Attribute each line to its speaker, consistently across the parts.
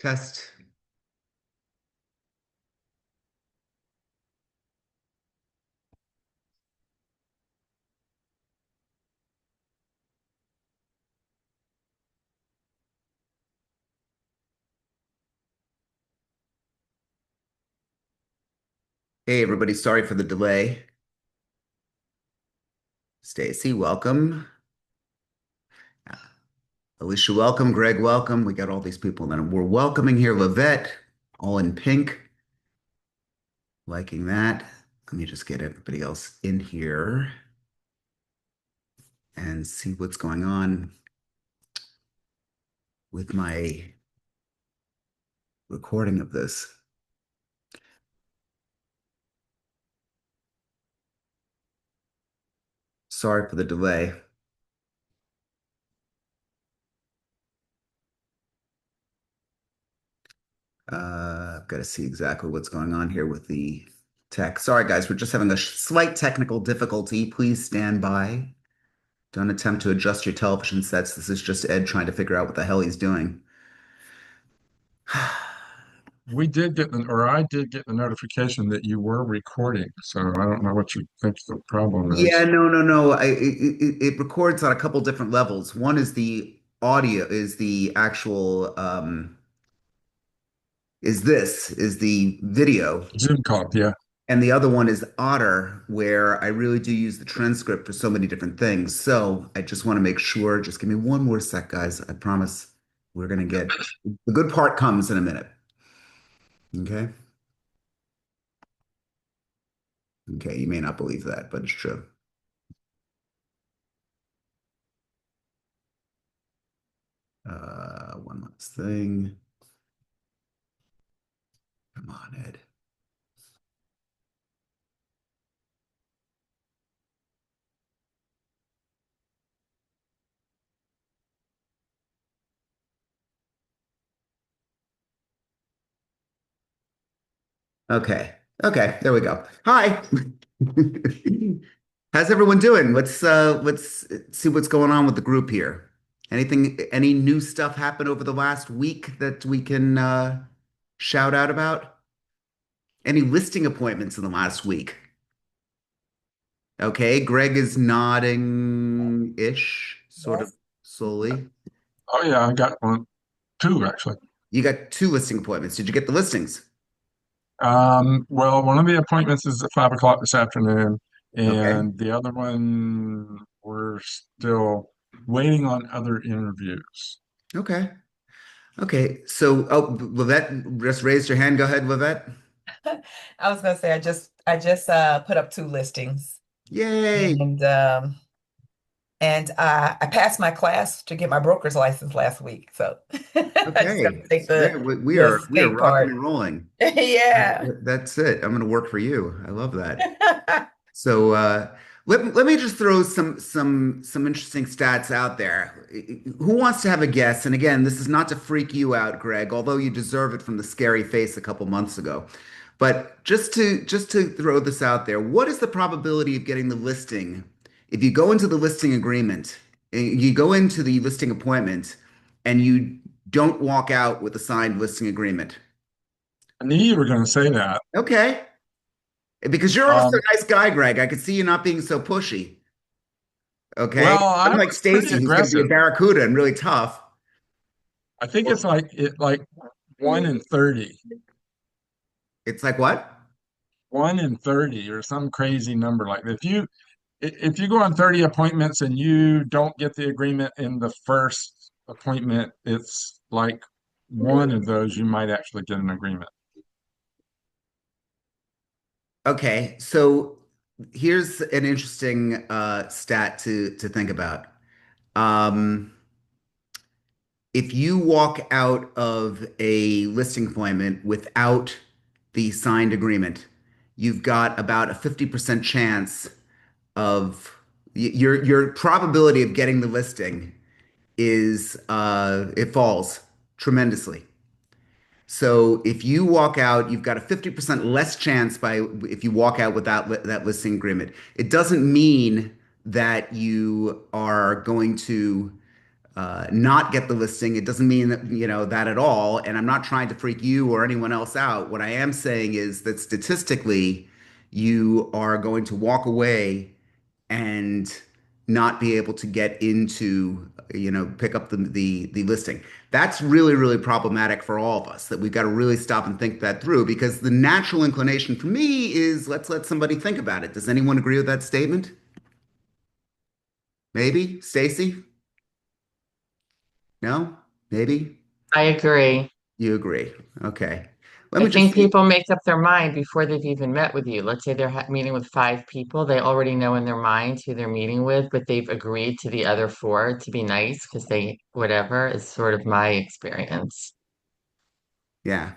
Speaker 1: Test. Hey, everybody. Sorry for the delay. Stacy, welcome. Alicia, welcome. Greg, welcome. We got all these people. Then we're welcoming here Lavette, all in pink. Liking that. Let me just get everybody else in here and see what's going on with my recording of this. Sorry for the delay. I've got to see exactly what's going on here with the tech. Sorry, guys, we're just having a slight technical difficulty. Please stand by. Don't attempt to adjust your television sets. This is just Ed trying to figure out what the hell he's doing.
Speaker 2: We did get or I did get the notification that you were recording. So I don't know what you think the problem
Speaker 1: Yeah,
Speaker 2: is.
Speaker 1: no, no, no. It records on a couple different levels. One is the audio, is the actual, is the video.
Speaker 2: Zoom call, yeah.
Speaker 1: And the other one is Otter, where I really do use the transcript for so many different things. So I just want to make sure, just give me one more sec, guys. I promise we're going to get the good part comes in a minute. Okay. Okay. You may not believe that, but it's true. One last thing. Come on, Ed. Okay. Okay. There we go. Hi. How's everyone doing? Let's see what's going on with the group here. Any new stuff happen over the last week that we can shout out about? Any listing appointments in the last week? Okay, Greg is nodding-ish, sort of
Speaker 3: Yes.
Speaker 1: slowly.
Speaker 2: Oh yeah, I got one, two actually.
Speaker 1: You got two listing appointments. Did you get the listings?
Speaker 2: Well, one of the appointments is at 5 o'clock this afternoon,
Speaker 1: Okay.
Speaker 2: and the other one we're still waiting on other interviews.
Speaker 1: Okay. Okay. So, oh, Vivette just raised your hand. Go ahead, Vivette.
Speaker 3: I was gonna say I just put up two listings
Speaker 1: Yay.
Speaker 3: and I passed my class to get my broker's license last week. So I just got to
Speaker 1: Okay.
Speaker 3: take
Speaker 1: Yeah,
Speaker 3: the
Speaker 1: we are we are
Speaker 3: state
Speaker 1: rocking
Speaker 3: part.
Speaker 1: and rolling.
Speaker 3: Yeah.
Speaker 1: That's it. I'm going to work for you. I love that. So let me just throw some interesting stats out there. Who wants to have a guess? And again, this is not to freak you out, Greg, although you deserve it from the scary face a couple months ago. But just to throw this out there, what is the probability of getting the listing if you go into the listing agreement, you go into the listing appointment, and you don't walk out with a signed listing agreement?
Speaker 2: I knew you were going to say that.
Speaker 1: Okay. Because you're also
Speaker 2: Um,
Speaker 1: a nice guy, Greg. I could see you not being so pushy. Okay.
Speaker 2: well, I
Speaker 1: Unlike
Speaker 2: was pretty
Speaker 1: Stacy, who's going to be a
Speaker 2: aggressive.
Speaker 1: barracuda and really tough.
Speaker 2: I think it's like 1 in 30.
Speaker 1: It's like what?
Speaker 2: 1 in 30 or some crazy number like that. If you go on 30 appointments and you don't get the agreement in the first appointment, it's like one of those you might actually get an agreement.
Speaker 1: Okay. So here's an interesting stat to think about. Um, if you walk out of a listing appointment without the signed agreement, you've got about a 50% chance of your probability of getting the listing is it falls tremendously. So if you walk out, you've got a 50% less chance by if you walk out without that listing agreement. It doesn't mean that you are going to not get the listing. It doesn't mean that, that at all. And I'm not trying to freak you or anyone else out. What I am saying is that statistically, you are going to walk away and not be able to get into, pick up the listing. That's really, really problematic for all of us, that we've got to really stop and think that through, because the natural inclination for me is let's let somebody think about it. Does anyone agree with that statement? Maybe? Stacy? No? Maybe?
Speaker 4: I agree.
Speaker 1: You agree. Okay. Let
Speaker 4: I
Speaker 1: me just
Speaker 4: think
Speaker 1: see.
Speaker 4: people make up their mind before they've even met with you. Let's say they're meeting with five people. They already know in their mind who they're meeting with, but they've agreed to the other four to be nice because they, whatever, is sort of my experience.
Speaker 1: Yeah.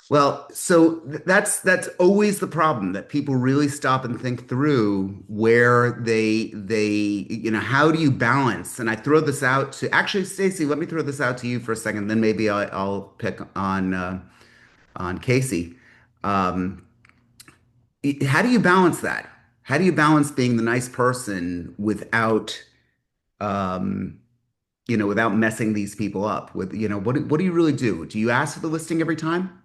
Speaker 1: Well, so that's always the problem, that people really stop and think through where how do you balance? And I throw this out to actually, Stacey, let me throw this out to you for a second, then maybe I'll pick on Casey. Um, how do you balance that? How do you balance being the nice person without um, without messing these people up? What do you really do? Do you ask for the listing every time?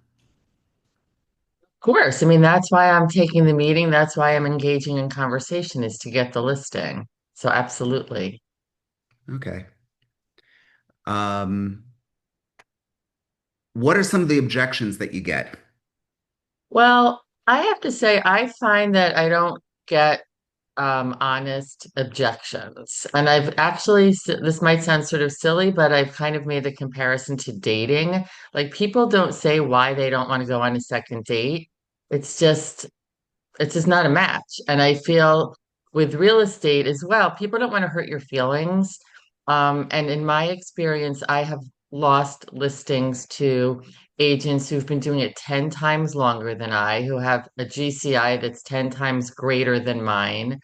Speaker 4: Of course. I mean, that's why I'm taking the meeting. That's why I'm engaging in conversation is to get the listing. So absolutely.
Speaker 1: Okay. Um, what are some of the objections that you get?
Speaker 4: Well, I have to say, I find that I don't get honest objections. And I've actually, this might sound sort of silly, but I've kind of made the comparison to dating. Like people don't say why they don't want to go on a second date. It's just, it's just not a match. And I feel with real estate as well, people don't want to hurt your feelings. And in my experience, I have lost listings to agents who've been doing it 10 times longer than I, who have a GCI that's 10 times greater than mine.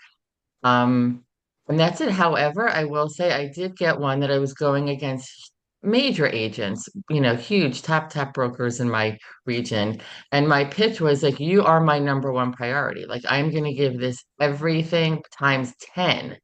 Speaker 4: Um, and that's it. However, I will say I did get one that I was going against major agents, huge top brokers in my region. And my pitch was like, you are my number one priority. Like, I'm going to give this everything times 10,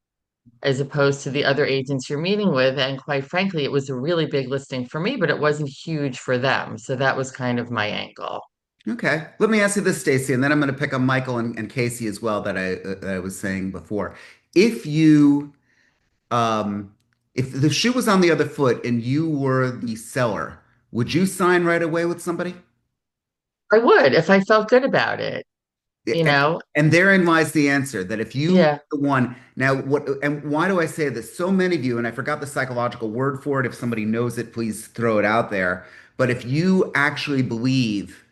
Speaker 4: as opposed to the other agents you're meeting with. And quite frankly, it was a really big listing for me, but it wasn't huge for them. So that was kind of my angle.
Speaker 1: Okay. Let me ask you this, Stacey, and then I'm going to pick up Michael and Casey as well that I was saying before. If you if the shoe was on the other foot and you were the seller, would you sign right away with somebody?
Speaker 4: I would if I felt good about it, you
Speaker 1: And,
Speaker 4: know?
Speaker 1: and therein lies the answer, that if you were
Speaker 4: Yeah,
Speaker 1: the one, now what, and why do I say this? So many of you, and I forgot the psychological word for it. If somebody knows it, please throw it out there. But if you actually believe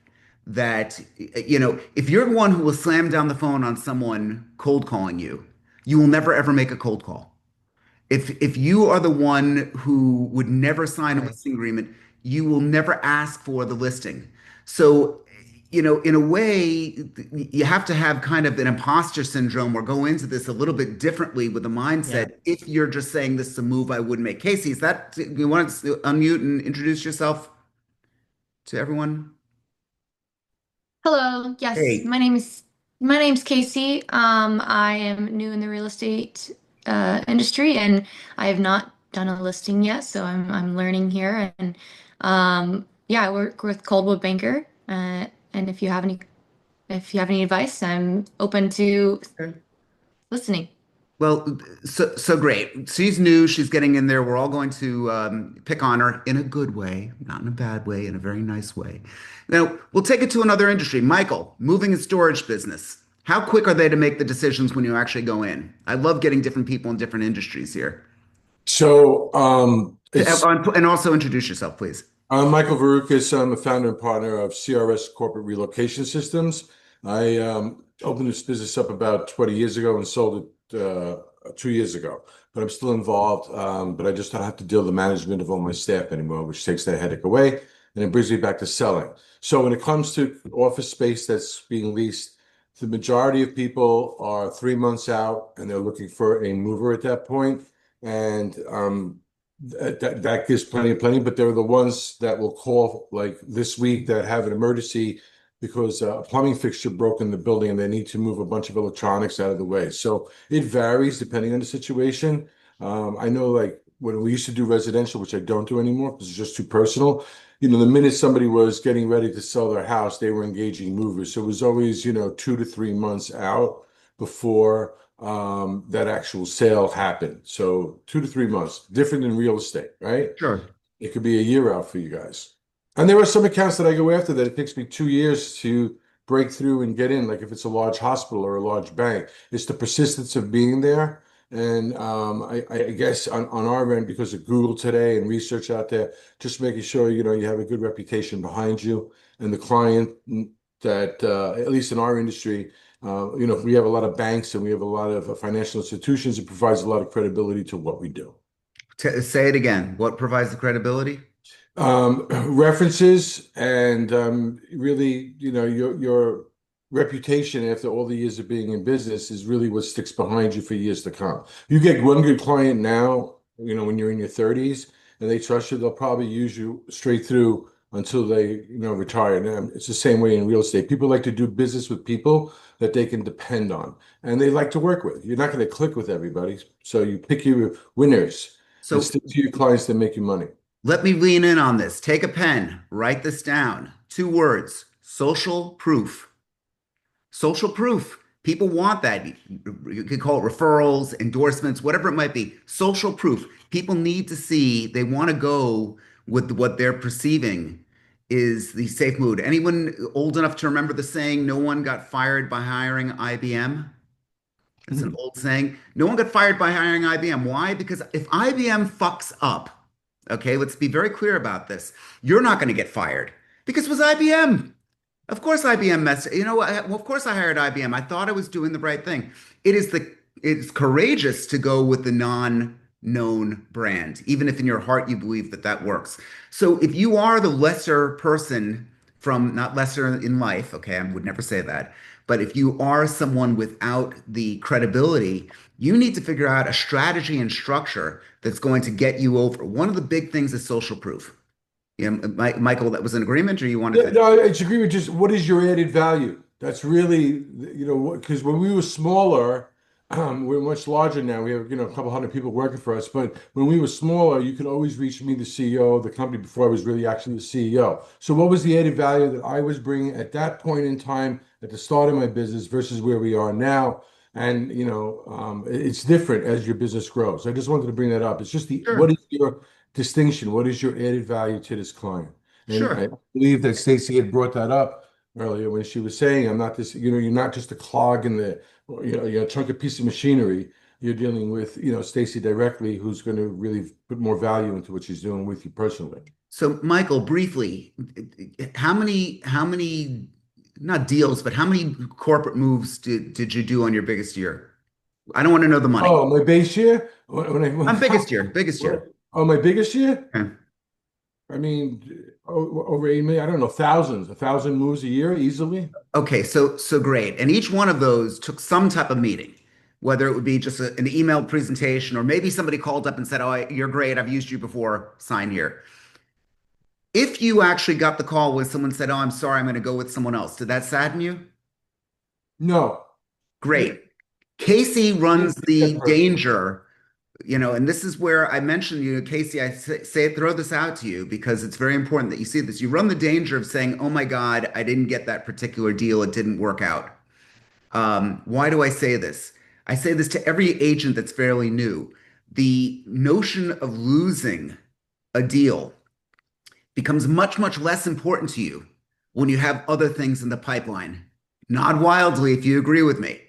Speaker 1: that, if you're the one who will slam down the phone on someone cold calling you, you will never ever make a cold call. If you are the one who would never sign a
Speaker 4: right.
Speaker 1: listing agreement, you will never ask for the listing. So, in a way, you have to have kind of an imposter syndrome or go into this a little bit differently with the
Speaker 4: Yeah.
Speaker 1: mindset. If you're just saying this is a move I would make. Casey, is that you want to unmute and introduce yourself to everyone?
Speaker 5: Hello. Yes,
Speaker 1: Hey.
Speaker 5: my name's Casey. I am new in the real estate industry, and I have not done a listing yet, so I'm learning here. And yeah, I work with Coldwell Banker. And if you have any advice, I'm open to listening.
Speaker 1: Well, so great. She's new. She's getting in there. We're all going to pick on her in a good way, not in a bad way, in a very nice way. Now, we'll take it to another industry. Michael, moving and storage business. How quick are they to make the decisions when you actually go in? I love getting different people in different industries here.
Speaker 2: So
Speaker 1: And also introduce yourself, please.
Speaker 2: I'm Michael Varoukas. I'm a founder and partner of CRS Corporate Relocation Systems. I opened this business up about 20 years ago and sold it 2 years ago. But I'm still involved, but I just don't have to deal with the management of all my staff anymore, which takes that headache away. And it brings me back to selling. So when it comes to office space that's being leased, the majority of people are 3 months out and they're looking for a mover at that point. And that gives plenty, but they're the ones that will call like this week that have an emergency because a plumbing fixture broke in the building and they need to move a bunch of electronics out of the way. So it varies depending on the situation. I know like
Speaker 6: when we used to do residential, which I don't do anymore because it's just too personal. The minute somebody was getting ready to sell their house, they were engaging movers. So it was always, 2 to 3 months out before that actual sale happened. So 2 to 3 months, different than real estate, right?
Speaker 1: Sure.
Speaker 6: It could be a year out for you guys. And there are some accounts that I go after that it takes me 2 years to break through and get in, like if it's a large hospital or a large bank. It's the persistence of being there. And I guess on our end, because of Google today and research out there, just making sure, you have a good reputation behind you and the client that, at least in our industry, we have a lot of banks and we have a lot of financial institutions. It provides a lot of credibility to what we do.
Speaker 1: Say it again. What provides the credibility?
Speaker 6: References and really, your reputation after all the years of being in business is really what sticks behind you for years to come. You get one good client now, when you're in your 30s and they trust you, they'll probably use you straight through until they, retire. And it's the same way in real estate. People like to do business with people that they can depend on and they like to work with. You're not going to click with everybody. So you pick your winners and
Speaker 1: So
Speaker 6: stick to your clients that make you money.
Speaker 1: let me lean in on this. Take a pen, write this down. 2 words, social proof. Social proof. People want that. You could call it referrals, endorsements, whatever it might be. Social proof. People need to see, they want to go with what they're perceiving is the safe mood. Anyone old enough to remember the saying, no one got fired by hiring IBM? It's an old saying. No one got fired by hiring IBM. Why? Because if IBM fucks up, okay, let's be very clear about this. You're not going to get fired because it was IBM. Of course, IBM messed. Well, of course, I hired IBM. I thought I was doing the right thing. It's courageous to go with the non-known brand, even if in your heart you believe that that works. So if you are the lesser person from not lesser in life, okay, I would never say that, but if you are someone without the credibility, you need to figure out a strategy and structure that's going to get you over. One of the big things is social proof. Yeah, Michael, that was an agreement, or you wanted
Speaker 6: Yeah,
Speaker 1: to?
Speaker 6: no, I agree with just what is your added value? That's really, because when we were smaller, we're much larger now. We have, a couple hundred people working for us. But when we were smaller, you could always reach me, the CEO of the company, before I was really actually the CEO. So what was the added value that I was bringing at that point in time at the start of my business versus where we are now? And, it's different as your business grows. I just wanted to bring that up. It's just what
Speaker 1: Sure,
Speaker 6: is your distinction? What is your added value to this client? And I
Speaker 1: sure.
Speaker 6: believe that Stacy had brought that up earlier when she was saying, I'm not this, you're not just a clog in the, you're a chunk of piece of machinery. You're dealing with, Stacy directly, who's going to really put more value into what she's doing with you personally.
Speaker 1: So, Michael, briefly, how many, not deals, but how many corporate moves did you do on your biggest year? I don't want to know the money.
Speaker 6: Oh, my base year?
Speaker 1: I'm biggest year, biggest year.
Speaker 6: Oh, my biggest year?
Speaker 1: Okay.
Speaker 6: I mean, over 8 million, I don't know, thousands, 1,000 moves a year easily.
Speaker 1: Okay, so great. And each one of those took some type of meeting, whether it would be just an email presentation, or maybe somebody called up and said, "Oh, you're great. I've used you before. Sign here." If you actually got the call when someone said, "Oh, I'm sorry, I'm going to go with someone else," did that sadden you?
Speaker 6: No,
Speaker 1: Great. Casey runs
Speaker 6: didn't take that
Speaker 1: the
Speaker 6: personal.
Speaker 1: danger, and this is where I mentioned you, Casey. I throw this out to you because it's very important that you see this. You run the danger of saying, "Oh my God, I didn't get that particular deal. It didn't work out." Why do I say this? I say this to every agent that's fairly new. The notion of losing a deal becomes much, much less important to you when you have other things in the pipeline. Nod wildly if you agree with me.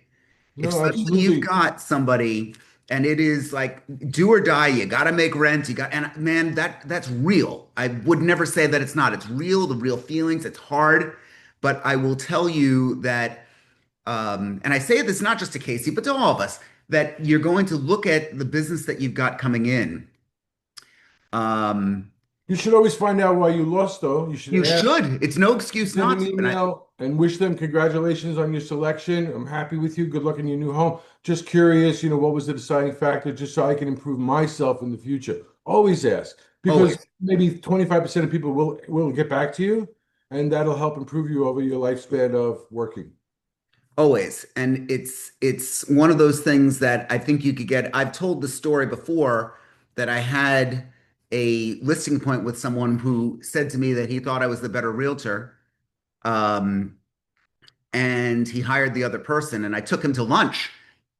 Speaker 1: If
Speaker 6: No,
Speaker 1: suddenly you've
Speaker 6: absolutely.
Speaker 1: got somebody and it is like do or die, you got to make rent, and man, that's real. I would never say that it's not. It's real, the real feelings. It's hard, but I will tell you that, and I say this not just to Casey, but to all of us, that you're going to look at the business that you've got coming in. Um,
Speaker 6: You should always find out why you lost, though. You should
Speaker 1: you
Speaker 6: ask.
Speaker 1: should. It's no excuse
Speaker 6: Send
Speaker 1: not
Speaker 6: an
Speaker 1: to. And
Speaker 6: email and wish them congratulations on your selection. I'm happy with you. Good luck in your new home. Just curious, what was the deciding factor, just so I can improve myself in the future. Always ask, because
Speaker 1: always.
Speaker 6: maybe 25% of people will get back to you, and that'll help improve you over your lifespan of working.
Speaker 1: Always. And it's one of those things that I think you could get. I've told the story before that I had a listing appointment with someone who said to me that he thought I was the better realtor. Um, and he hired the other person, and I took him to lunch.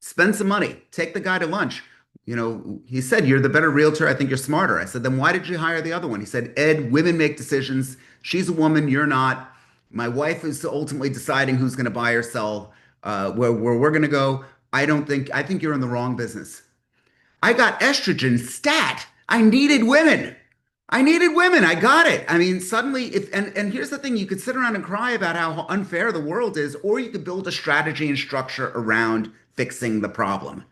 Speaker 1: Spend some money, take the guy to lunch. He said, "You're the better realtor. I think you're smarter." I said, "Then why did you hire the other one?" He said, "Ed, women make decisions. She's a woman, you're not. My wife is ultimately deciding who's going to buy or sell, where we're going to go. I think you're in the wrong business." I got estrogen stat. I needed women. I needed women. I got it. I mean, suddenly, if and here's the thing: you could sit around and cry about how unfair the world is, or you could build a strategy and structure around fixing the problem.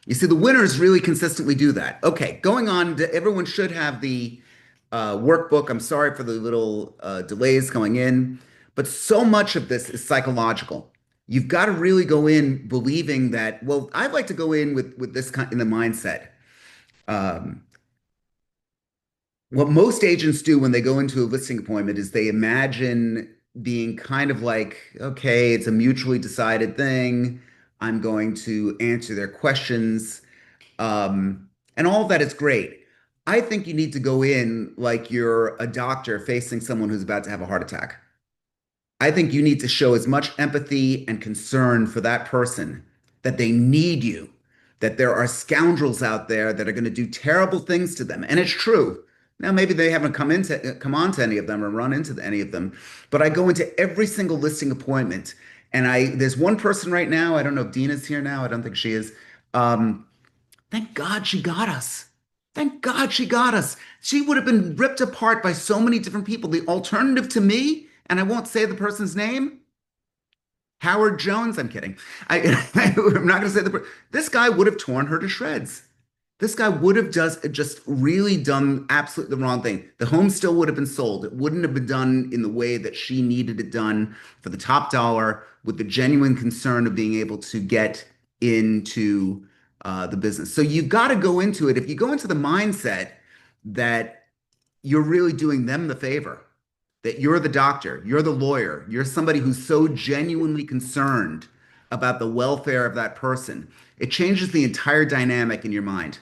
Speaker 1: You see, the winners really consistently do that. Okay, going on. Everyone should have the workbook. I'm sorry for the little delays going in, but so much of this is psychological. You've got to really go in believing that. Well, I'd like to go in with this kind in the mindset. Um, what most agents do when they go into a listing appointment is they imagine being kind of like, okay, it's a mutually decided thing. I'm going to answer their questions. And all of that is great. I think you need to go in like you're a doctor facing someone who's about to have a heart attack. I think you need to show as much empathy and concern for that person that they need you, that there are scoundrels out there that are going to do terrible things to them. And it's true. Now, maybe they haven't come on to any of them or run into any of them, but I go into every single listing appointment, and there's one person right now. I don't know if Dina's here now. I don't think she is. Um, Thank God she got us. Thank God she got us. She would have been ripped apart by so many different people. The alternative to me, and I won't say the person's name, Howard Jones. I'm kidding. I'm not going to say this guy would have torn her to shreds. This guy would have just really done absolutely the wrong thing. The home still would have been sold. It wouldn't have been done in the way that she needed it done for the top dollar with the genuine concern of being able to get into the business. So you've got to go into it. If you go into the mindset that you're really doing them the favor, that you're the doctor, you're the lawyer, you're somebody who's so genuinely concerned about the welfare of that person, it changes the entire dynamic in your mind.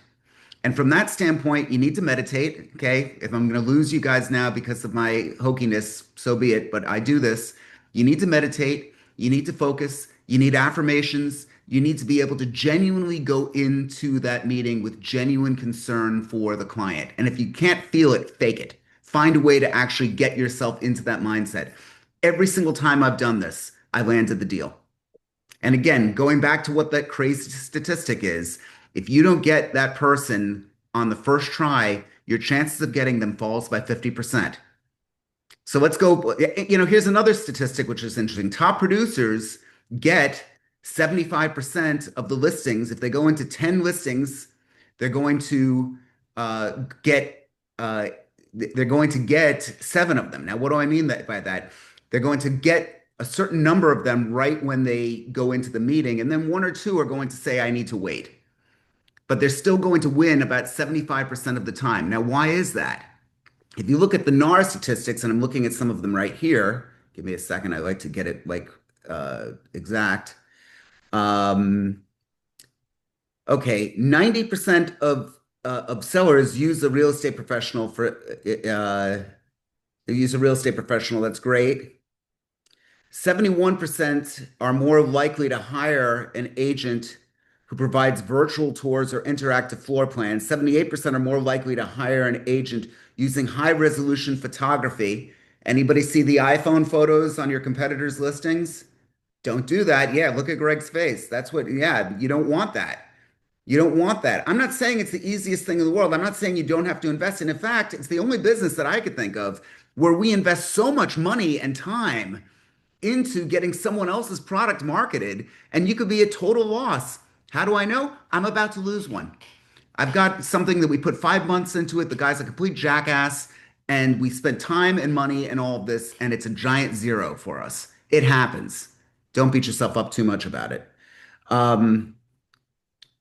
Speaker 1: And from that standpoint, you need to meditate. Okay. If I'm going to lose you guys now because of my hokiness, so be it. But I do this. You need to meditate. You need to focus. You need affirmations. You need to be able to genuinely go into that meeting with genuine concern for the client. And if you can't feel it, fake it. Find a way to actually get yourself into that mindset. Every single time I've done this, I landed the deal. And again, going back to what that crazy statistic is, if you don't get that person on the first try, your chances of getting them falls by 50%. So let's go. Here's another statistic which is interesting. Top producers get 75% of the listings. If they go into 10 listings, they're going to get they're going to get seven of them. Now, what do I mean by that? They're going to get a certain number of them right when they go into the meeting, and then one or two are going to say, "I need to wait." But they're still going to win about 75% of the time. Now, why is that? If you look at the NAR statistics, and I'm looking at some of them right here, give me a second. I like to get it like exact. Okay, 90% of sellers use a real estate professional use a real estate professional. That's great. 71% are more likely to hire an agent who provides virtual tours or interactive floor plans. 78% are more likely to hire an agent using high resolution photography. Anybody see the iPhone photos on your competitors' listings? Don't do that. Yeah, look at Greg's face. Yeah, you don't want that. You don't want that. I'm not saying it's the easiest thing in the world. I'm not saying you don't have to invest in. In fact, it's the only business that I could think of where we invest so much money and time into getting someone else's product marketed, and you could be a total loss. How do I know? I'm about to lose one. I've got something that we put 5 months into it. The guy's a complete jackass, and we spent time and money and all of this, and it's a giant zero for us. It happens. Don't beat yourself up too much about it. Um,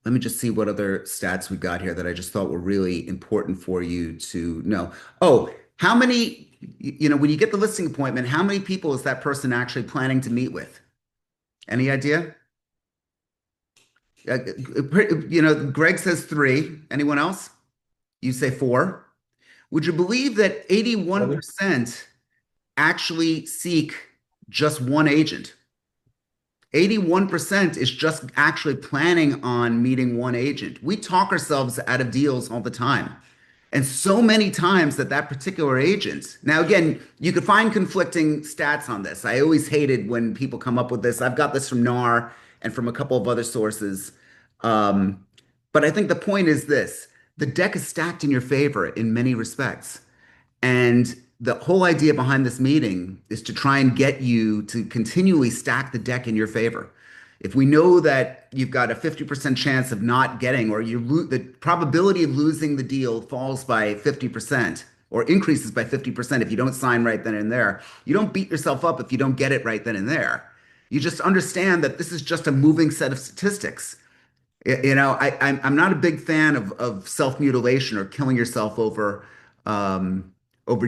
Speaker 1: Let me just see what other stats we got here that I just thought were really important for you to know. Oh, how many, when you get the listing appointment, how many people is that person actually planning to meet with? Any idea? Greg says three. Anyone else? You say four. Would you believe that
Speaker 6: Seven?
Speaker 1: 81% actually seek just one agent? 81% is just actually planning on meeting one agent. We talk ourselves out of deals all the time. And so many times that that particular agent, now again, you could find conflicting stats on this. I always hated when people come up with this. I've got this from NAR and from a couple of other sources. Um, but I think the point is this: the deck is stacked in your favor in many respects. And the whole idea behind this meeting is to try and get you to continually stack the deck in your favor. If we know that you've got a 50% chance of not getting, or the probability of losing the deal falls by 50% or increases by 50% if you don't sign right then and there, you don't beat yourself up if you don't get it right then and there. You just understand that this is just a moving set of statistics. I'm not a big fan of self-mutilation or killing yourself over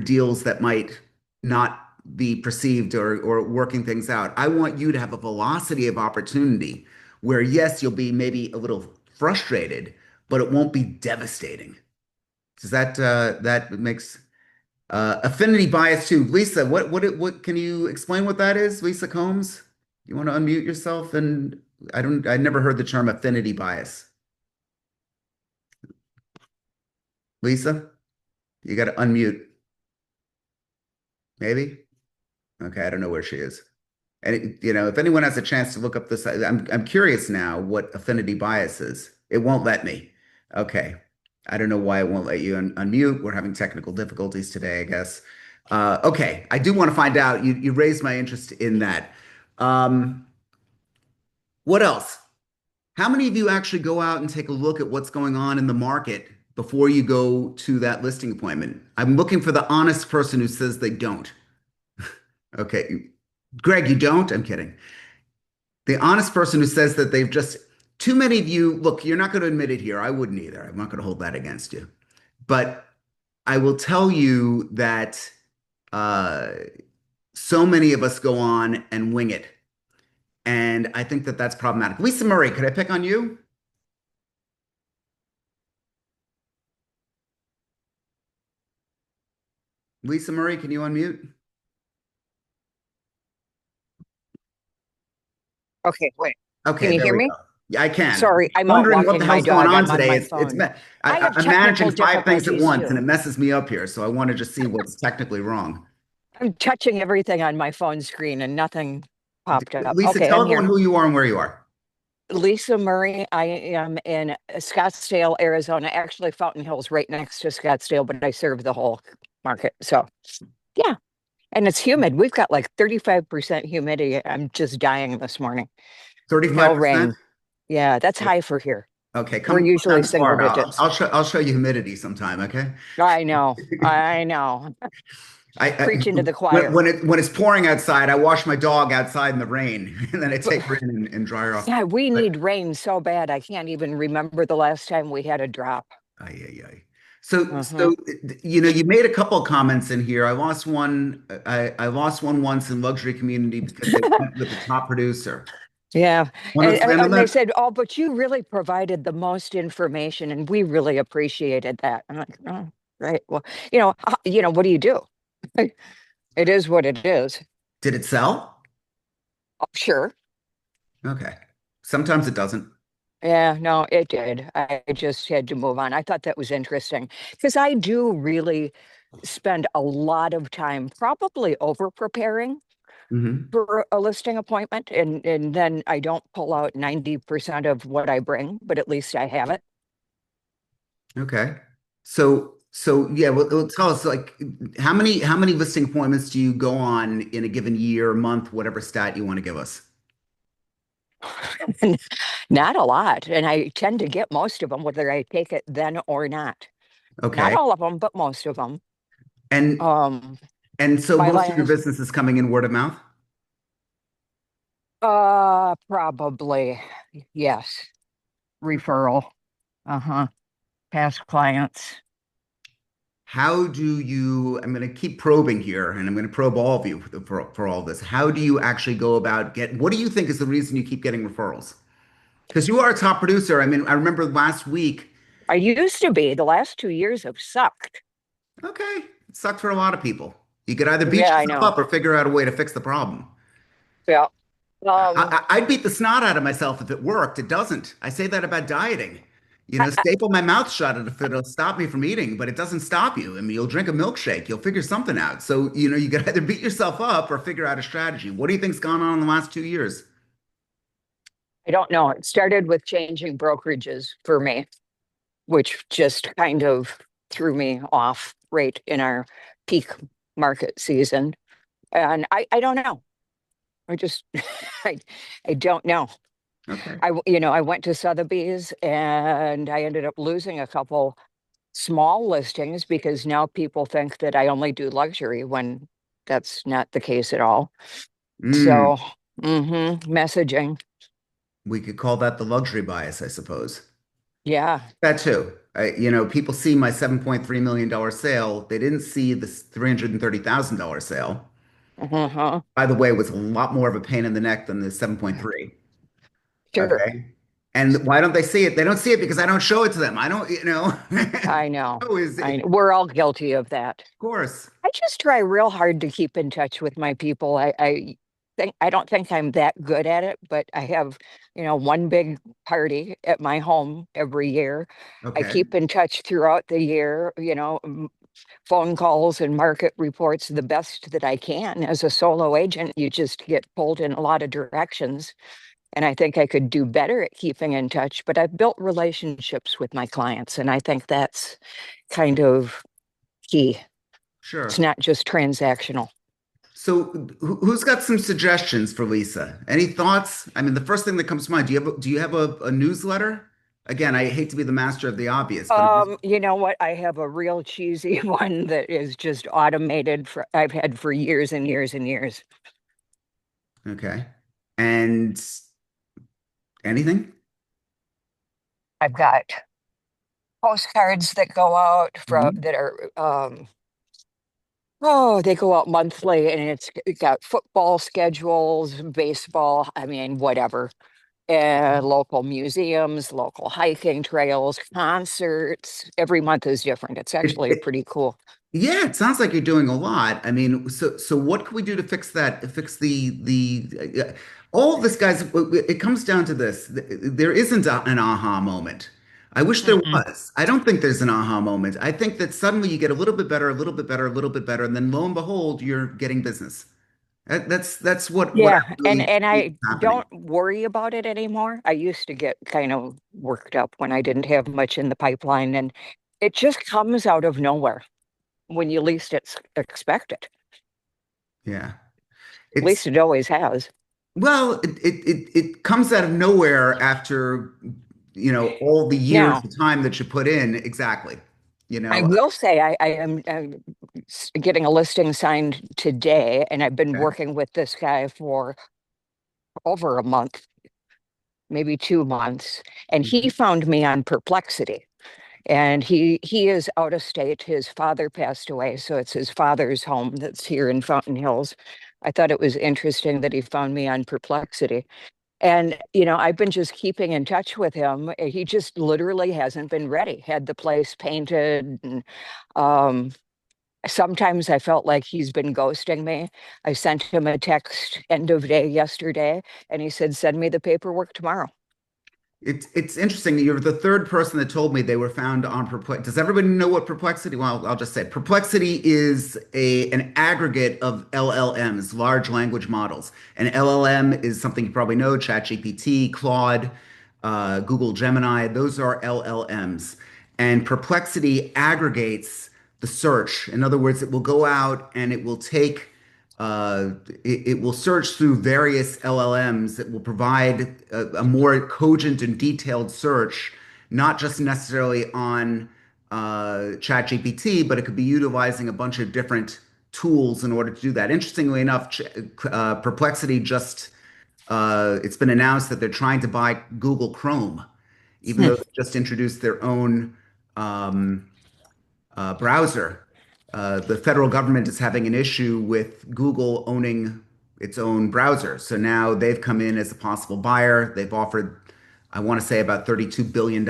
Speaker 1: deals that might not be perceived or working things out. I want you to have a velocity of opportunity where, yes, you'll be maybe a little frustrated, but it won't be devastating. Does that makes affinity bias too? Lisa, what can you explain what that is? Lisa Combs, you want to unmute yourself? And I never heard the term affinity bias. Lisa, you got to unmute. Maybe. Okay, I don't know where she is. And if anyone has a chance to look up this, I'm curious now what affinity bias is. It won't let me. Okay. I don't know why it won't let you unmute. We're having technical difficulties today, I guess. Okay, I do want to find out. You raised my interest in that. Um, what else? How many of you actually go out and take a look at what's going on in the market before you go to that listing appointment? I'm looking for the honest person who says they don't. Okay. Greg, you don't? I'm kidding. The honest person who says that they've just, too many of you, look, you're not going to admit it here. I wouldn't either. I'm not going to hold that against you. But I will tell you that uh, so many of us go on and wing it. And I think that that's problematic. Lisa Murray, could I pick on you? Lisa Murray, can you unmute?
Speaker 7: Okay, wait. Can
Speaker 1: Okay,
Speaker 7: you
Speaker 1: there
Speaker 7: hear
Speaker 1: we
Speaker 7: me?
Speaker 1: go. Yeah, I can.
Speaker 7: Sorry, I'm out
Speaker 1: Wondering what the
Speaker 7: walking my
Speaker 1: hell's going
Speaker 7: dog.
Speaker 1: on
Speaker 7: I'm on
Speaker 1: today.
Speaker 7: my
Speaker 1: It's
Speaker 7: phone. I have
Speaker 1: I'm
Speaker 7: technical
Speaker 1: managing five things at
Speaker 7: difficulties
Speaker 1: once, and
Speaker 7: too.
Speaker 1: it messes me up here. So I want to just see what's technically wrong.
Speaker 7: I'm touching everything on my phone screen and nothing popped up.
Speaker 1: Lisa,
Speaker 7: Okay,
Speaker 1: tell
Speaker 7: I'm
Speaker 1: everyone
Speaker 7: here.
Speaker 1: who you are and where you are.
Speaker 7: Lisa Murray. I am in Scottsdale, Arizona. Actually, Fountain Hills right next to Scottsdale, but I serve the whole market. So, yeah. And it's humid. We've got like 35% humidity. I'm just dying this morning. No
Speaker 1: 35%?
Speaker 7: rain. Yeah, that's high for here.
Speaker 1: Okay,
Speaker 7: We're
Speaker 1: come
Speaker 7: usually
Speaker 1: down to
Speaker 7: single
Speaker 1: Florida.
Speaker 7: digits.
Speaker 1: I'll show you humidity sometime, okay?
Speaker 7: I know. I know.
Speaker 1: I
Speaker 7: Preaching to the
Speaker 1: when
Speaker 7: choir.
Speaker 1: when it's pouring outside, I wash my dog outside in the rain, and then I take her in and dry her off.
Speaker 7: Yeah, we
Speaker 1: But
Speaker 7: need rain so bad. I can't even remember the last time we had a drop.
Speaker 1: ay, ay, ay. So,
Speaker 7: Uh-huh.
Speaker 1: so you made a couple of comments in here. I lost one. I lost one once in luxury community because they went with the top producer.
Speaker 7: Yeah.
Speaker 1: Want to expand on
Speaker 7: And they
Speaker 1: that?
Speaker 7: said, oh, but you really provided the most information, and we really appreciated that. I'm like, oh, right. Well, what do you do? It is what it is.
Speaker 1: Did it sell?
Speaker 7: Oh, sure.
Speaker 1: Okay. Sometimes it doesn't.
Speaker 7: Yeah, no, it did. I just had to move on. I thought that was interesting because I do really spend a lot of time probably over preparing
Speaker 1: Hmm.
Speaker 7: for a listing appointment, and then I don't pull out 90% of what I bring, but at least I have it.
Speaker 1: Okay. So yeah, well, tell us like how many listing appointments do you go on in a given year, month, whatever stat you want to give us?
Speaker 7: Not a lot, and I tend to get most of them, whether I take it then or not. Not
Speaker 1: Okay.
Speaker 7: all of them, but most of them.
Speaker 1: And
Speaker 7: Um,
Speaker 1: and so
Speaker 7: my
Speaker 1: most of your
Speaker 7: last,
Speaker 1: business is coming in word of mouth?
Speaker 7: probably, yes, referral. Uh-huh. Past clients.
Speaker 1: How do you, I'm going to keep probing here and I'm going to probe all of you for all of this. How do you actually go about what do you think is the reason you keep getting referrals? Because you are a top producer. I mean, I remember last week
Speaker 7: I used to be. The last 2 years have sucked.
Speaker 1: Okay, it sucked for a lot of people. You could either beat
Speaker 7: Yeah, I
Speaker 1: yourself
Speaker 7: know.
Speaker 1: up or figure out a way to fix the problem.
Speaker 7: Yeah. Um,
Speaker 1: I'd beat the snot out of myself if it worked. It doesn't. I say that about dieting.
Speaker 7: I, I,
Speaker 1: Staple my mouth shut if it'll stop me from eating, but it doesn't stop you. I mean, you'll drink a milkshake, you'll figure something out. So, you can either beat yourself up or figure out a strategy. What do you think's gone on in the last 2 years?
Speaker 7: I don't know. It started with changing brokerages for me, which just kind of threw me off right in our peak market season. And I don't know. I just, I, I don't know.
Speaker 1: Okay.
Speaker 7: I went to Sotheby's and I ended up losing a couple small listings because now people think that I only do luxury when that's not the case at all.
Speaker 1: Mm,
Speaker 7: So, messaging.
Speaker 1: we could call that the luxury bias, I suppose.
Speaker 7: Yeah.
Speaker 1: That too. People see my $7.3 million sale. They didn't see this $330,000 sale.
Speaker 7: Uh-huh.
Speaker 1: By the way, it was a lot more of a pain in the neck than the 7.3.
Speaker 7: Sure.
Speaker 1: Okay. And why don't they see it? They don't see it because I don't show it to them. I don't,
Speaker 7: I know.
Speaker 1: Oh, is
Speaker 7: I
Speaker 1: of
Speaker 7: know. We're all guilty of that.
Speaker 1: course.
Speaker 7: I just try real hard to keep in touch with my people. I don't think I'm that good at it, but I have, one big party at my home every year. I
Speaker 1: Okay.
Speaker 7: keep in touch throughout the year, phone calls and market reports the best that I can. As a solo agent, you just get pulled in a lot of directions. And I think I could do better at keeping in touch, but I've built relationships with my clients, and I think that's kind of key. It's
Speaker 1: Sure.
Speaker 7: not just transactional.
Speaker 1: So who's got some suggestions for Lisa? Any thoughts? I mean, the first thing that comes to mind, do you have a newsletter? Again, I hate to be the master of the obvious, but
Speaker 7: You know what? I have a real cheesy one that is just automated I've had for years and years and years.
Speaker 1: okay. And anything?
Speaker 7: I've got postcards that go out from
Speaker 1: Mhm.
Speaker 7: that are they go out monthly and it got football schedules, baseball, I mean, whatever. Local museums, local hiking trails, concerts. Every month is different. It's
Speaker 1: It,
Speaker 7: actually
Speaker 1: it,
Speaker 7: pretty cool.
Speaker 1: yeah, it sounds like you're doing a lot. I mean, so what can we do to fix that? Fix all of this, guys. It comes down to this. There isn't an aha moment. I wish there
Speaker 7: Mm-mm.
Speaker 1: was. I don't think there's an aha moment. I think that suddenly you get a little bit better, a little bit better, a little bit better, and then lo and behold, you're getting business. That's what I
Speaker 7: Yeah, and
Speaker 1: really
Speaker 7: and
Speaker 1: see
Speaker 7: I
Speaker 1: happening.
Speaker 7: don't worry about it anymore. I used to get kind of worked up when I didn't have much in the pipeline, and it just comes out of nowhere when you least expect it.
Speaker 1: Yeah.
Speaker 7: At least
Speaker 1: It's
Speaker 7: it always has.
Speaker 1: Well, it comes out of nowhere after, all the years
Speaker 7: Now,
Speaker 1: of time that you put in. Exactly. You
Speaker 7: I
Speaker 1: know,
Speaker 7: will say I am getting a listing signed today, and I've been
Speaker 1: okay.
Speaker 7: working with this guy for over a month, maybe 2 months, and he
Speaker 1: Mhm.
Speaker 7: found me on Perplexity. And he is out of state. His father passed away, so it's his father's home that's here in Fountain Hills. I thought it was interesting that he found me on Perplexity. And, I've been just keeping in touch with him. He just literally hasn't been ready. Had the place painted. And, um, sometimes I felt like he's been ghosting me. I sent him a text end of day yesterday, and he said, send me the paperwork tomorrow.
Speaker 1: It's interesting. You're the third person that told me they were found on Perplexity. Does everybody know what Perplexity? Well, I'll just say Perplexity is an aggregate of LLMs, large language models. An LLM is something you probably know, ChatGPT, Claude, Google Gemini. Those are LLMs. And Perplexity aggregates the search. In other words, it will go out and it will take it will search through various LLMs that will provide a more cogent and detailed search, not just necessarily on ChatGPT, but it could be utilizing a bunch of different tools in order to do that. Interestingly enough, Perplexity it's been announced that they're trying to buy Google Chrome, even
Speaker 7: Hmm.
Speaker 1: though they just introduced their own um, browser. The federal government is having an issue with Google owning its own browser. So now they've come in as a possible buyer. They've offered I want to say about $32 billion,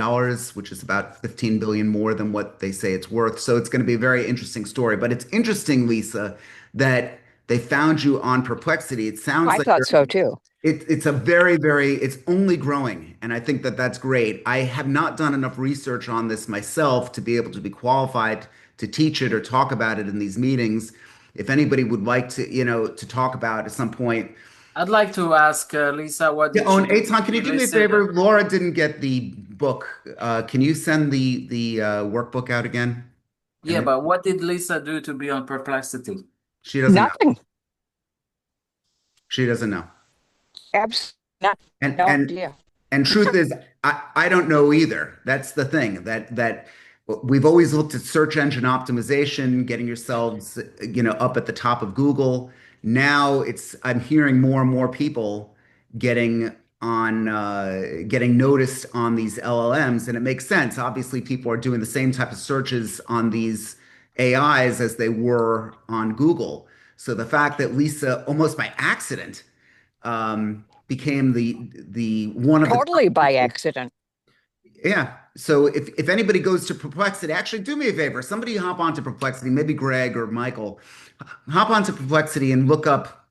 Speaker 1: which is about 15 billion more than what they say it's worth. So it's going to be a very interesting story. But it's interesting, Lisa, that they found you on Perplexity. It sounds
Speaker 7: I
Speaker 1: like
Speaker 7: thought so too.
Speaker 1: it's a very, it's only growing. And I think that that's great. I have not done enough research on this myself to be able to be qualified to teach it or talk about it in these meetings. If anybody would like to, to talk about at some point.
Speaker 8: I'd like to ask Lisa, what
Speaker 1: Yeah,
Speaker 8: did
Speaker 1: oh,
Speaker 8: she
Speaker 1: and
Speaker 8: do to
Speaker 1: Eitan, can
Speaker 8: be
Speaker 1: you do me a
Speaker 8: listed?
Speaker 1: favor? Laura didn't get the book. Can you send the workbook out again?
Speaker 8: Yeah,
Speaker 1: And
Speaker 8: but what did Lisa do to be on Perplexity?
Speaker 1: she doesn't know.
Speaker 7: Nothing.
Speaker 1: She doesn't know.
Speaker 7: Absolutely not.
Speaker 1: And
Speaker 7: No
Speaker 1: and
Speaker 7: idea.
Speaker 1: and truth is, I don't know either. That's the thing that we've always looked at search engine optimization, getting yourselves, up at the top of Google. Now I'm hearing more and more people getting getting noticed on these LLMs, and it makes sense. Obviously, people are doing the same type of searches on these AIs as they were on Google. So the fact that Lisa, almost by accident, became the one of the top
Speaker 7: Totally by
Speaker 1: people.
Speaker 7: accident.
Speaker 1: Yeah. So if anybody goes to Perplexity, actually do me a favor. Somebody hop onto Perplexity, maybe Greg or Michael, hop onto Perplexity and look up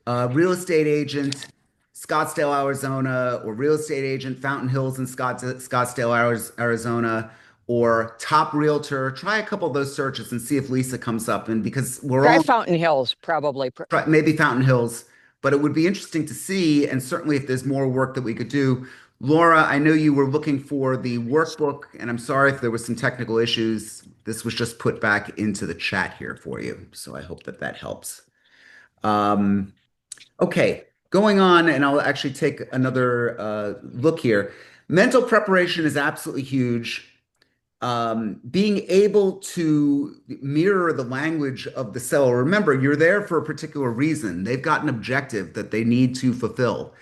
Speaker 1: real estate agent Scottsdale, Arizona, or real estate agent Fountain Hills in Scottsdale, Arizona, or top realtor. Try a couple of those searches and see if Lisa comes up. And because we're
Speaker 7: Try
Speaker 1: all
Speaker 7: Fountain Hills, probably.
Speaker 1: maybe Fountain Hills, but it would be interesting to see, and certainly if there's more work that we could do. Laura, I know you were looking for the workbook, and I'm sorry if there was some technical issues. This was just put back into the chat here for you, so I hope that that helps. Um, okay, going on, and I'll actually take another look here. Mental preparation is absolutely huge. Being able to mirror the language of the seller. Remember, you're there for a particular reason. They've got an objective that they need to fulfill.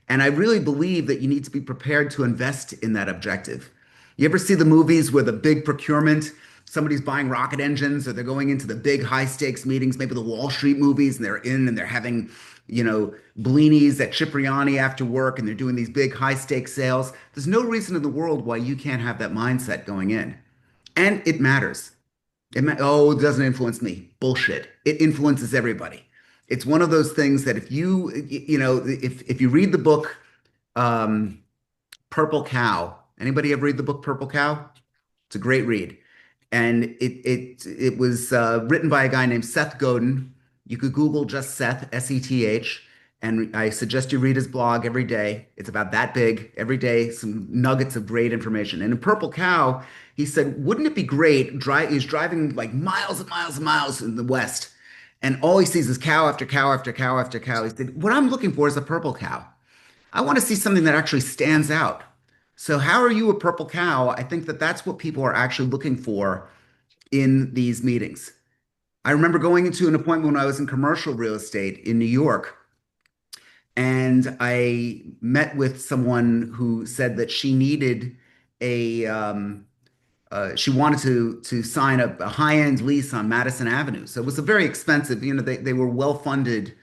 Speaker 1: And I really believe that you need to be prepared to invest in that objective. You ever see the movies where the big procurement, somebody's buying rocket engines or they're going into the big high stakes meetings, maybe the Wall Street movies, and they're in and they're having, blinis at Cipriani after work and they're doing these big high stakes sales. There's no reason in the world why you can't have that mindset going in. And it matters. Oh, it doesn't influence me. Bullshit. It influences everybody. It's one of those things that if if you read the book, um, Purple Cow, anybody ever read the book Purple Cow? It's a great read, and it was written by a guy named Seth Godin. You could Google just Seth, S-E-T-H, and I suggest you read his blog every day. It's about that big every day, some nuggets of great information. And in Purple Cow, he said, "Wouldn't it be great?" He's driving like miles and miles and miles in the West, and all he sees is cow after cow after cow after cow. He said, "What I'm looking for is a purple cow. I want to see something that actually stands out." So, how are you a purple cow? I think that that's what people are actually looking for in these meetings. I remember going into an appointment when I was in commercial real estate in New York, and I met with someone who said that she needed she wanted to sign a high-end lease on Madison Avenue. So it was a very expensive, they were well-funded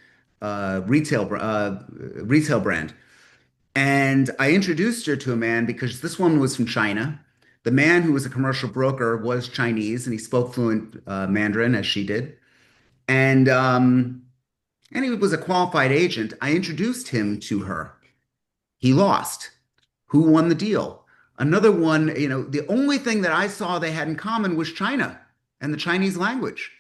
Speaker 1: retail brand. And I introduced her to a man because this woman was from China. The man who was a commercial broker was Chinese and he spoke fluent Mandarin as she did. And he was a qualified agent. I introduced him to her. He lost. Who won the deal? Another one, the only thing that I saw they had in common was China and the Chinese language.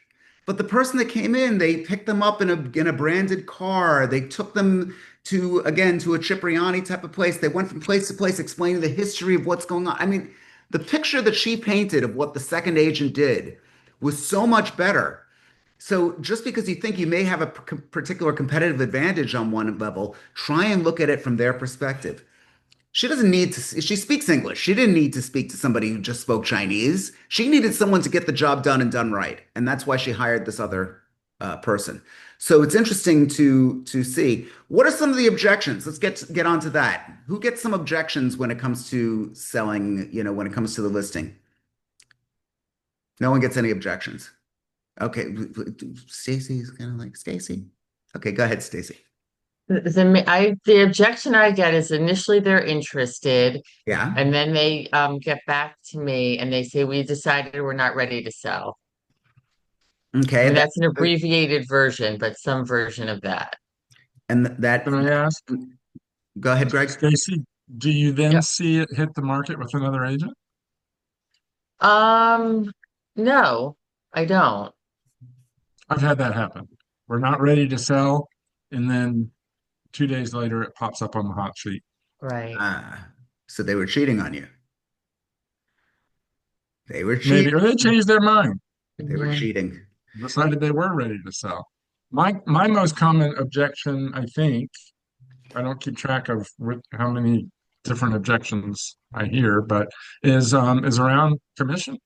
Speaker 1: But the person that came in, they picked them up in a branded car. They took them to a Cipriani type of place. They went from place to place explaining the history of what's going on. I mean, the picture that she painted of what the second agent did was so much better. So just because you think you may have a particular competitive advantage on one level, try and look at it from their perspective. She doesn't need to, she speaks English. She didn't need to speak to somebody who just spoke Chinese. She needed someone to get the job done and done right. And that's why she hired this other person. So it's interesting to see. What are some of the objections? Let's get onto that. Who gets some objections when it comes to selling, when it comes to the listing? No one gets any objections. Okay, Stacy is kind of like Stacy. Okay, go ahead, Stacy.
Speaker 4: The objection I get is initially they're interested,
Speaker 1: Yeah.
Speaker 4: and then they get back to me and they say, we decided we're not ready to sell.
Speaker 1: Okay.
Speaker 4: And that's an abbreviated version, but some version of that.
Speaker 1: And
Speaker 2: Can I ask,
Speaker 1: go ahead, Greg.
Speaker 2: Stacy, do you then
Speaker 7: Yeah.
Speaker 2: see it hit the market with another agent?
Speaker 4: Um, no, I don't.
Speaker 2: I've had that happen. We're not ready to sell, and then 2 days later it pops up on the hot sheet.
Speaker 4: Right.
Speaker 1: Ah, so they were cheating on you. They were
Speaker 2: Maybe,
Speaker 1: cheating.
Speaker 2: or they changed their mind,
Speaker 1: They were
Speaker 4: Mhm.
Speaker 1: cheating.
Speaker 2: decided they were ready to sell. My most common objection, I think, I don't keep track of how many different objections I hear, but is around commission.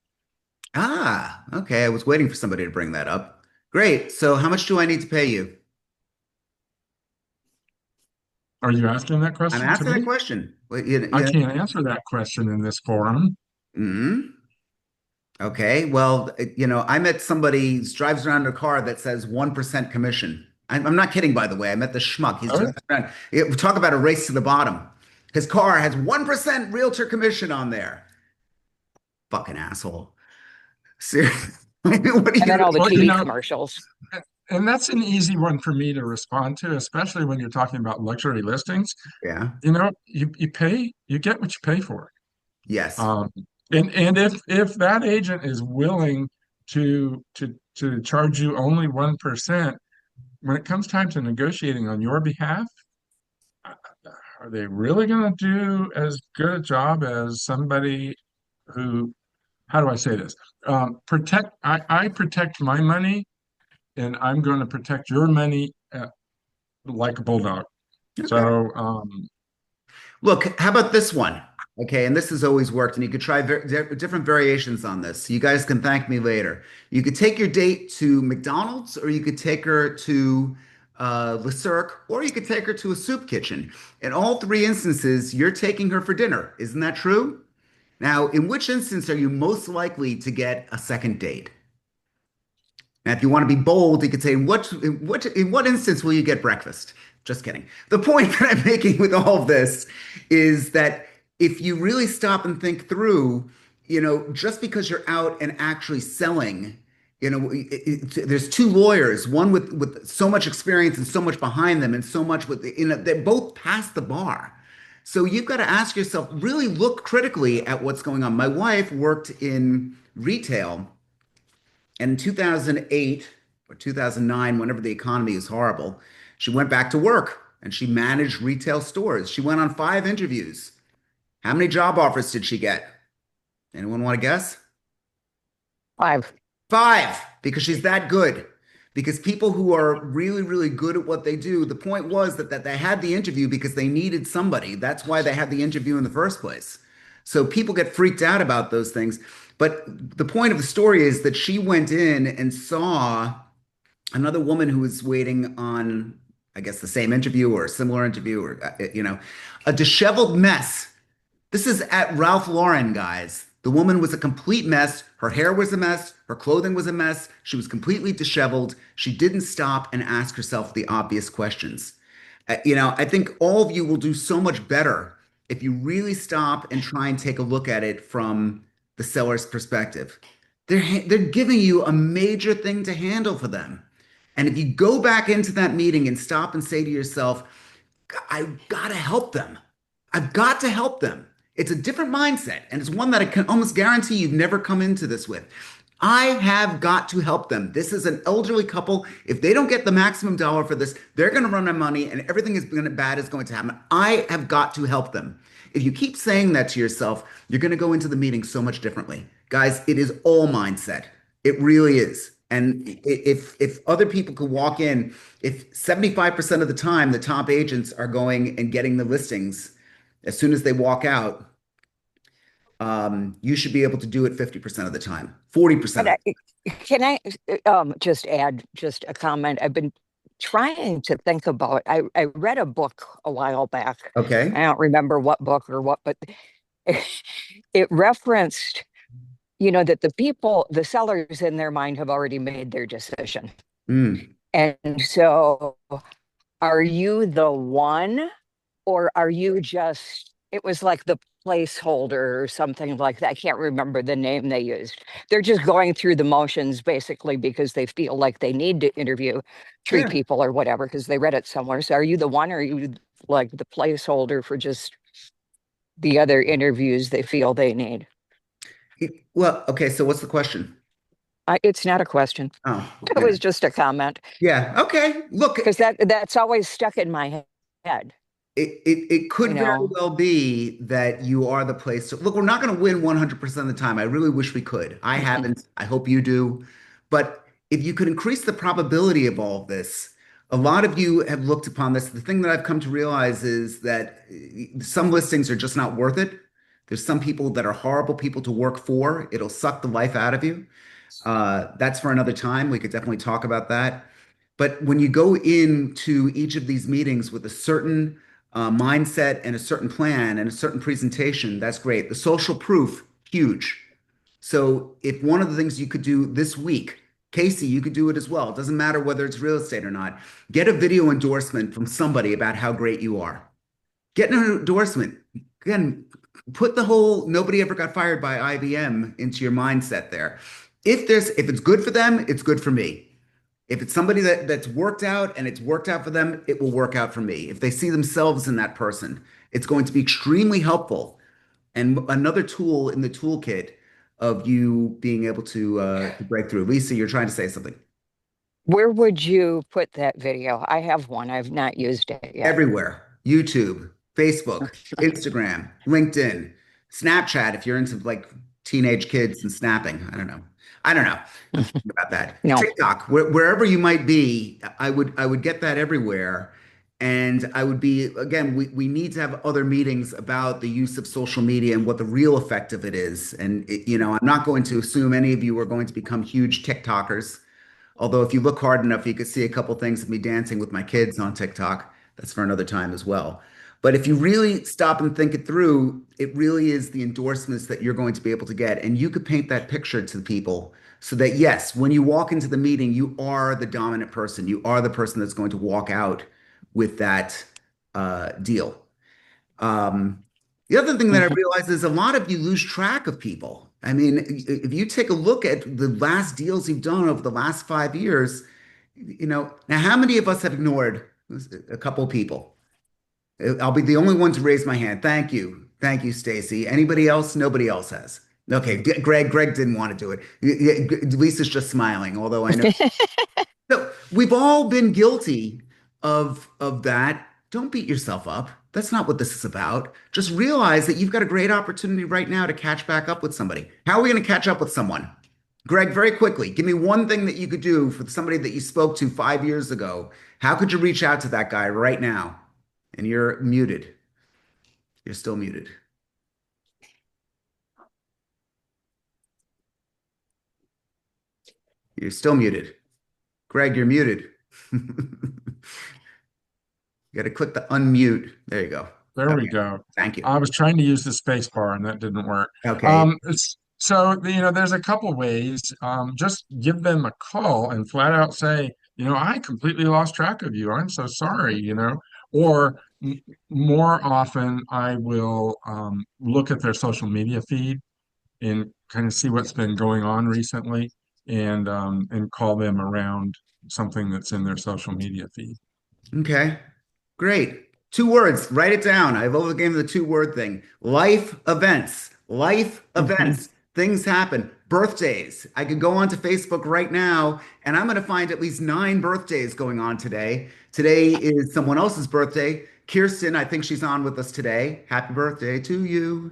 Speaker 1: Ah, okay. I was waiting for somebody to bring that up. Great. So how much do I need to pay you?
Speaker 2: Are you asking that
Speaker 1: I'm
Speaker 2: question to
Speaker 1: asking a
Speaker 2: me?
Speaker 1: question. Well,
Speaker 2: I can't answer that question in this forum.
Speaker 1: mm, okay. Well, I met somebody who drives around in a car that says 1% commission. I'm not kidding, by the way. I met the schmuck. He's
Speaker 2: Oh,
Speaker 1: driving around. Talk about a race to the bottom. His car has 1% realtor commission on there. Fucking asshole. Seriously. What are
Speaker 7: And
Speaker 1: you
Speaker 7: then
Speaker 1: gonna
Speaker 7: all the
Speaker 2: well,
Speaker 7: TV commercials.
Speaker 2: and that's an easy one for me to respond to, especially when you're talking about luxury listings.
Speaker 1: Yeah.
Speaker 2: You get what you pay for.
Speaker 1: Yes.
Speaker 2: Um, and if that agent is willing to charge you only 1%, when it comes time to negotiating on your behalf, are they really going to do as good a job as somebody who, how do I say this? I protect my money, and I'm going to protect your money like a bulldog.
Speaker 1: Okay.
Speaker 2: So,
Speaker 1: Look, how about this one? Okay, and this has always worked, and you could try different variations on this. You guys can thank me later. You could take your date to McDonald's, or you could take her to Le Cirque, or you could take her to a soup kitchen. In all three instances, you're taking her for dinner. Isn't that true? Now, in which instance are you most likely to get a second date? Now, if you want to be bold, you could say, in what instance will you get breakfast? Just kidding. The point that I'm making with all of this is that if you really stop and think through, just because you're out and actually selling, there's two lawyers, one with so much experience and so much behind them, and so much they're both past the bar. So you've got to ask yourself, really look critically at what's going on. My wife worked in retail in 2008 or 2009, whenever the economy was horrible, she went back to work and she managed retail stores. She went on 5 interviews. How many job offers did she get? Anyone want to guess?
Speaker 7: 5.
Speaker 1: Five, because she's that good. Because people who are really, really good at what they do, the point was that they had the interview because they needed somebody. That's why they had the interview in the first place. So people get freaked out about those things. But the point of the story is that she went in and saw another woman who was waiting on, I guess, the same interview or a similar interview, or, a disheveled mess. This is at Ralph Lauren, guys. The woman was a complete mess. Her hair was a mess. Her clothing was a mess. She was completely disheveled. She didn't stop and ask herself the obvious questions. I think all of you will do so much better if you really stop and try and take a look at it from the seller's perspective. They're giving you a major thing to handle for them. And if you go back into that meeting and stop and say to yourself, I've got to help them. I've got to help them. It's a different mindset, and it's one that I can almost guarantee you've never come into this with. I have got to help them. This is an elderly couple. If they don't get the maximum dollar for this, they're going to run out of money, and everything bad is going to happen. I have got to help them. If you keep saying that to yourself, you're going to go into the meeting so much differently. Guys, it is all mindset. It really is. And if other people could walk in, if 75% of the time the top agents are going and getting the listings as soon as they walk out, you should be able to do it 50% of the time, 40% of the
Speaker 7: Can I just add just a comment? I've been trying to think about, I read a book a while back.
Speaker 1: time. Okay.
Speaker 7: I don't remember what book or what, but it referenced, that the sellers in their mind have already made their decision.
Speaker 1: Mm,
Speaker 7: And so Are you the one, or are you just, it was like the placeholder or something like that? I can't remember the name they used. They're just going through the motions basically because they feel like they need to interview three
Speaker 1: Yeah.
Speaker 7: people or whatever because they read it somewhere. So are you the one, or are you like the placeholder for just the other interviews they feel they need?
Speaker 1: Well, okay, so what's the question?
Speaker 7: It's not a question.
Speaker 1: Oh,
Speaker 7: It
Speaker 1: yeah.
Speaker 7: was just a comment
Speaker 1: Yeah. Okay. Look,
Speaker 7: because that's always stuck in my head,
Speaker 1: it
Speaker 7: you
Speaker 1: could very
Speaker 7: know.
Speaker 1: well be that you are the place to look. We're not going to win 100% of the time. I really wish we could. I
Speaker 7: Mhm.
Speaker 1: haven't. I hope you do. But if you could increase the probability of all of this, a lot of you have looked upon this. The thing that I've come to realize is that some listings are just not worth it. There's some people that are horrible people to work for. It'll suck the life out of you. That's for another time. We could definitely talk about that. But when you go into each of these meetings with a certain mindset and a certain plan and a certain presentation, that's great. The social proof, huge. So if one of the things you could do this week, Casey, you could do it as well. It doesn't matter whether it's real estate or not. Get a video endorsement from somebody about how great you are. Get an endorsement. Again, put the whole nobody ever got fired by IBM into your mindset there. If it's good for them, it's good for me. If it's somebody that's worked out and it's worked out for them, it will work out for me. If they see themselves in that person, it's going to be extremely helpful and another tool in the toolkit of you being able to break through. Lisa, you're trying to say something.
Speaker 7: Where would you put that video? I have one. I've not used it yet.
Speaker 1: Everywhere. YouTube, Facebook, Instagram, LinkedIn, Snapchat, if you're into like teenage kids and snapping. I don't know. I don't know. I'm thinking about that.
Speaker 7: No.
Speaker 1: TikTok, wherever you might be, I would get that everywhere. And I would be, again, we need to have other meetings about the use of social media and what the real effect of it is. And I'm not going to assume any of you are going to become huge TikTokers. Although if you look hard enough, you could see a couple things of me dancing with my kids on TikTok. That's for another time as well. But if you really stop and think it through, it really is the endorsements that you're going to be able to get. And you could paint that picture to people so that, yes, when you walk into the meeting, you are the dominant person. You are the person that's going to walk out with that deal. Um, the other thing that I
Speaker 7: Mhm.
Speaker 1: realize is a lot of you lose track of people. I mean, if you take a look at the last deals you've done over the last 5 years, now how many of us have ignored a couple of people? I'll be the only one to raise my hand. Thank you. Thank you, Stacy. Anybody else? Nobody else has. Okay, Greg didn't want to do it. Lisa's just smiling, although I know. So we've all been guilty of that. Don't beat yourself up. That's not what this is about. Just realize that you've got a great opportunity right now to catch back up with somebody. How are we going to catch up with someone? Greg, very quickly, give me one thing that you could do for somebody that you spoke to 5 years ago. How could you reach out to that guy right now? And you're muted. You're still muted. You're still muted. Greg, you're muted. You got to click the unmute. There you go.
Speaker 2: There we
Speaker 1: Okay.
Speaker 2: go.
Speaker 1: Thank you.
Speaker 2: I was trying to use the space bar and that didn't work.
Speaker 1: Okay.
Speaker 2: There's a couple ways. Just give them a call and flat out say, I completely lost track of you. I'm so sorry, Or more often, I will look at their social media feed and kind of see what's been going on recently and call them around something that's in their social media feed.
Speaker 1: Okay. Great. Two words. Write it down. I love the game of the two-word thing. Life events. Life
Speaker 7: Mhm.
Speaker 1: events. Things happen. Birthdays. I could go onto Facebook right now, and I'm going to find at least 9 birthdays going on today. Today is someone else's birthday. Kirsten, I think she's on with us today. Happy birthday to you.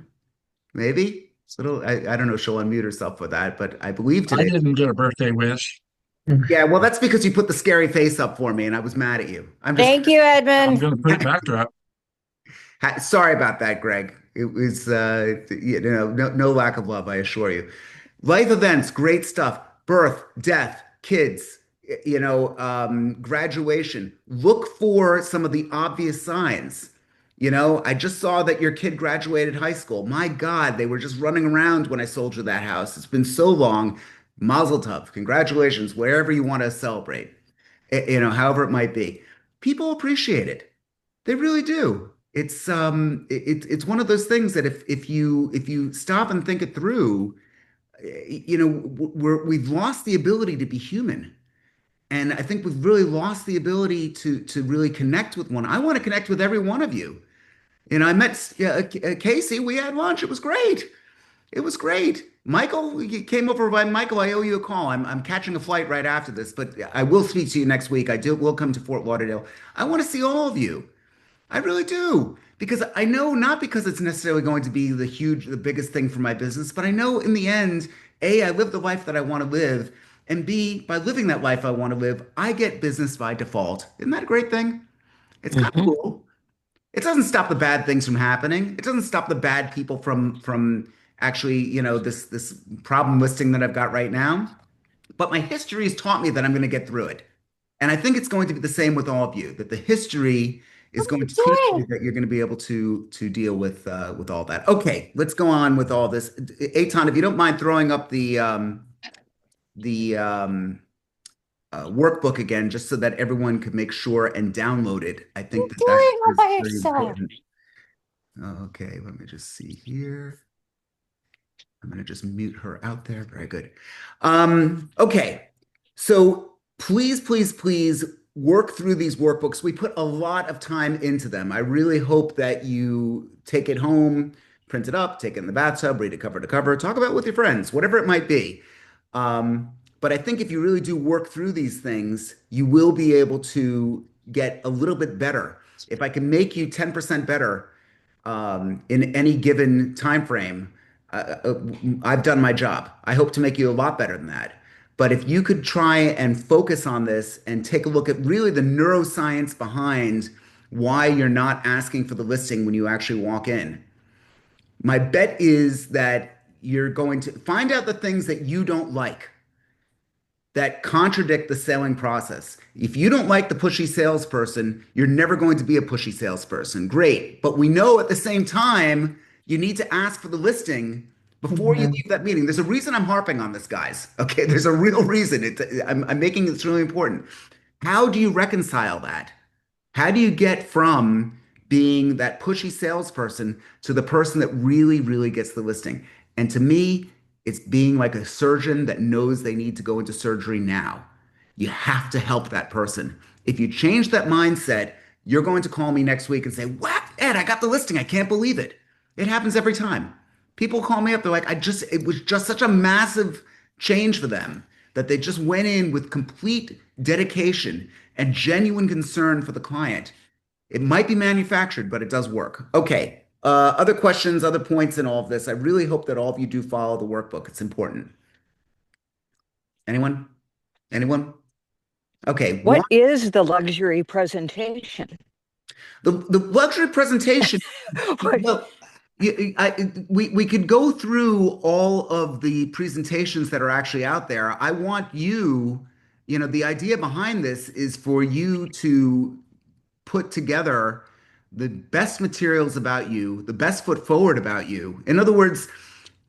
Speaker 1: Maybe. I don't know if she'll unmute herself for that, but I believe
Speaker 2: I
Speaker 1: today.
Speaker 2: didn't get a birthday wish.
Speaker 1: Yeah, well, that's because you put the scary face up for me, and I was mad at you. I'm just
Speaker 7: Thank you,
Speaker 2: I'm
Speaker 7: Edmund.
Speaker 2: going to put it back to
Speaker 1: Sorry about that, Greg. It was, no lack of love, I assure you. Life events, great stuff. Birth, death, kids, graduation. Look for some of the obvious signs. I just saw that your kid graduated high school. My God, they were just running around when I sold you that house. It's been so long. Mazel tov. Congratulations, wherever you want to celebrate, however it might be. people appreciate it. They really do. It's one of those things that if you stop and think it through, we've lost the ability to be human. And I think we've really lost the ability to really connect with one. I want to connect with every one of you. I met Casey. We had lunch. It was great. It was great. Michael, you came over by Michael. I owe you a call. I'm catching a flight right after this, but I will speak to you next week. Will come to Fort Lauderdale. I want to see all of you. I really do. Because I know not because it's necessarily going to be the biggest thing for my business, but I know in the end, A, I live the life that I want to live, and B, by living that life I want to live, I get business by default. Isn't that a great thing? It's kind of
Speaker 4: Mhm.
Speaker 1: cool. It doesn't stop the bad things from happening. It doesn't stop the bad people from actually, this problem listing that I've got right now. But my history has taught me that I'm going to get through it. And I think it's going to be the same with all of you, that the history is going to teach you that you're going to be able to deal with all that. Okay, let's go on with all this. Eitan, if you don't mind throwing up the workbook again, just so that everyone could make sure and download it. I think that that
Speaker 7: Doing all
Speaker 1: is
Speaker 7: by
Speaker 1: very
Speaker 7: yourself.
Speaker 1: important. Okay, let me just see here. I'm going to just mute her out there. Very good. Okay, so please, please, please work through these workbooks. We put a lot of time into them. I really hope that you take it home, print it up, take it in the bathtub, read it cover to cover, talk about it with your friends, whatever it might be. But I think if you really do work through these things, you will be able to get a little bit better. If I can make you 10% better in any given time frame, I've done my job. I hope to make you a lot better than that. But if you could try and focus on this and take a look at really the neuroscience behind why you're not asking for the listing when you actually walk in, my bet is that you're going to find out the things that you don't like that contradict the selling process. If you don't like the pushy salesperson, you're never going to be a pushy salesperson. Great. But we know at the same time, you need to ask for the listing before you
Speaker 4: Mhm.
Speaker 1: leave that meeting. There's a reason I'm harping on this, guys. Okay. There's a real reason. I'm making this really important. How do you reconcile that? How do you get from being that pushy salesperson to the person that really, really gets the listing? And to me, it's being like a surgeon that knows they need to go into surgery now. You have to help that person. If you change that mindset, you're going to call me next week and say, "What, Ed, I got the listing. I can't believe it." It happens every time. People call me up. They're like, it was just such a massive change for them that they just went in with complete dedication and genuine concern for the client. It might be manufactured, but it does work. Okay. Other questions, other points in all of this. I really hope that all of you do follow the workbook. It's important. Anyone? Anyone? Okay.
Speaker 7: What is the luxury presentation?
Speaker 1: The luxury presentation.
Speaker 7: What-
Speaker 1: Well, we could go through all of the presentations that are actually out there. I want you, the idea behind this is for you to put together the best materials about you, the best foot forward about you. In other words,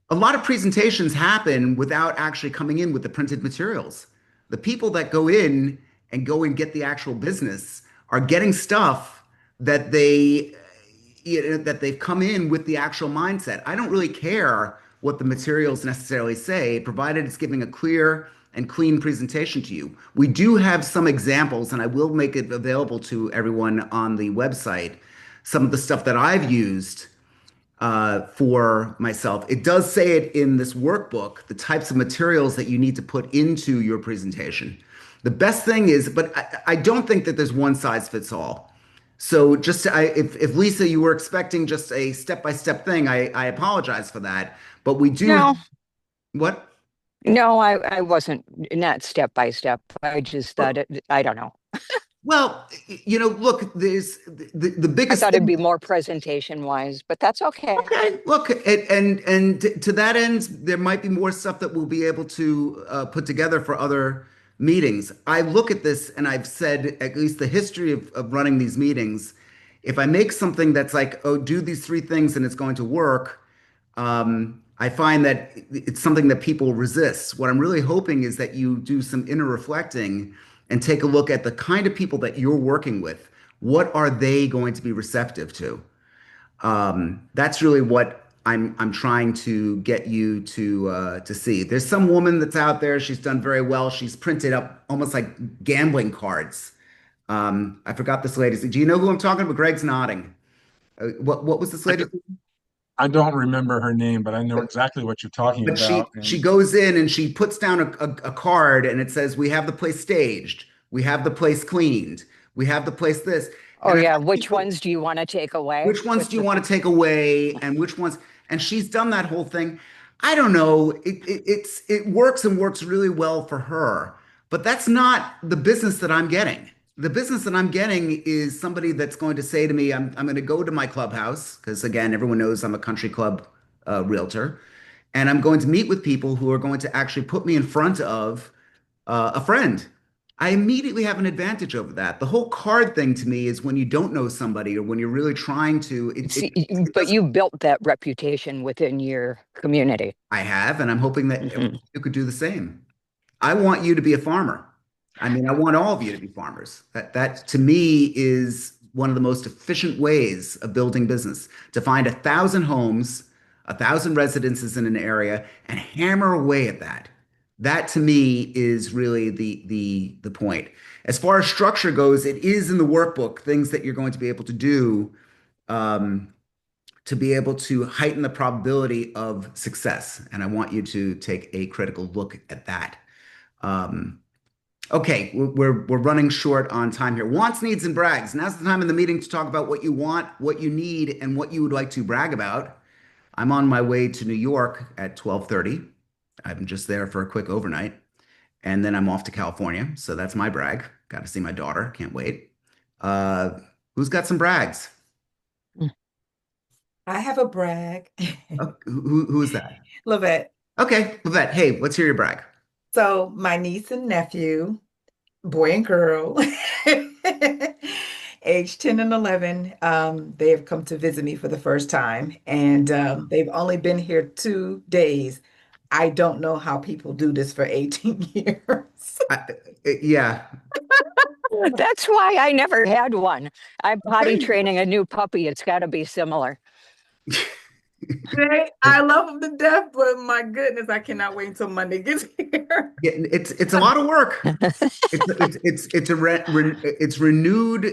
Speaker 1: a lot of presentations happen without actually coming in with the printed materials. The people that go in and go and get the actual business are getting stuff that that they've come in with the actual mindset. I don't really care what the materials necessarily say, provided it's giving a clear and clean presentation to you. We do have some examples, and I will make it available to everyone on the website. Some of the stuff that I've used for myself. It does say it in this workbook, the types of materials that you need to put into your presentation. The best thing is, but I don't think that there's one size fits all. So if Lisa, you were expecting just a step-by-step thing, I apologize for that. But we do have,
Speaker 7: No,
Speaker 1: what?
Speaker 7: no, I wasn't, not step by step. I just thought I don't know.
Speaker 1: Well, look, there's the
Speaker 7: I
Speaker 1: biggest
Speaker 7: thought it'd
Speaker 1: thing.
Speaker 7: be more presentation wise, but that's okay.
Speaker 1: Okay, look, and to that end, there might be more stuff that we'll be able to put together for other meetings. I look at this and I've said, at least the history of running these meetings, if I make something that's like, oh, do these three things and it's going to work, I find that it's something that people resist. What I'm really hoping is that you do some inner reflecting and take a look at the kind of people that you're working with. What are they going to be receptive to? That's really what I'm trying to get you to see. There's some woman that's out there. She's done very well. She's printed up almost like gambling cards. I forgot this lady. Do you know who I'm talking about? Greg's nodding. What was this
Speaker 2: I,
Speaker 1: lady?
Speaker 2: do, I don't remember her name, but I know exactly what you're talking
Speaker 1: But
Speaker 2: about.
Speaker 1: she goes in and she puts down a card and it says, "We have the place staged. We have the place cleaned. We have the place this."
Speaker 7: Oh
Speaker 1: And I
Speaker 7: yeah,
Speaker 1: have
Speaker 7: which
Speaker 1: people.
Speaker 7: ones do you want to take away
Speaker 1: Which ones
Speaker 7: with
Speaker 1: do you
Speaker 7: the
Speaker 1: want to take away and which ones? And she's done that whole thing. I don't know. It works and works really well for her, but that's not the business that I'm getting. The business that I'm getting is somebody that's going to say to me, I'm going to go to my clubhouse because again, everyone knows I'm a country club realtor, and I'm going to meet with people who are going to actually put me in front of a friend. I immediately have an advantage over that. The whole card thing to me is when you don't know somebody or when you're really trying to,
Speaker 7: see,
Speaker 1: it
Speaker 7: but
Speaker 1: doesn't.
Speaker 7: you built that reputation within your community.
Speaker 1: I have, and I'm hoping that
Speaker 7: Hmm.
Speaker 1: you could do the same. I want you to be a farmer. I mean, I want all of you to be farmers. That to me is one of the most efficient ways of building business, to find 1,000 homes, 1,000 residences in an area and hammer away at that. That to me is really the point. As far as structure goes, it is in the workbook, things that you're going to be able to do um, to be able to heighten the probability of success. And I want you to take a critical look at that. Um, Okay, we're running short on time here. Wants, needs, and brags. Now's the time in the meeting to talk about what you want, what you need, and what you would like to brag about. I'm on my way to New York at 12:30. I'm just there for a quick overnight, and then I'm off to California. So that's my brag. Got to see my daughter. Can't wait. Uh, who's got some brags?
Speaker 3: I have a brag.
Speaker 1: Oh, who is that?
Speaker 3: Lavette.
Speaker 1: Okay, Vivette. Hey, let's hear your brag.
Speaker 3: So my niece and nephew, boy and girl, age 10 and 11, they have come to visit me for the first time, and they've only been here 2 days. I don't know how people do this for 18 years.
Speaker 1: I, yeah.
Speaker 7: That's why I never had one. I'm potty
Speaker 1: Okay.
Speaker 7: training a new puppy. It's got to be similar.
Speaker 3: I love them to death, but my goodness, I cannot wait until Monday gets here.
Speaker 1: Yeah, it's a lot of work. It's renewed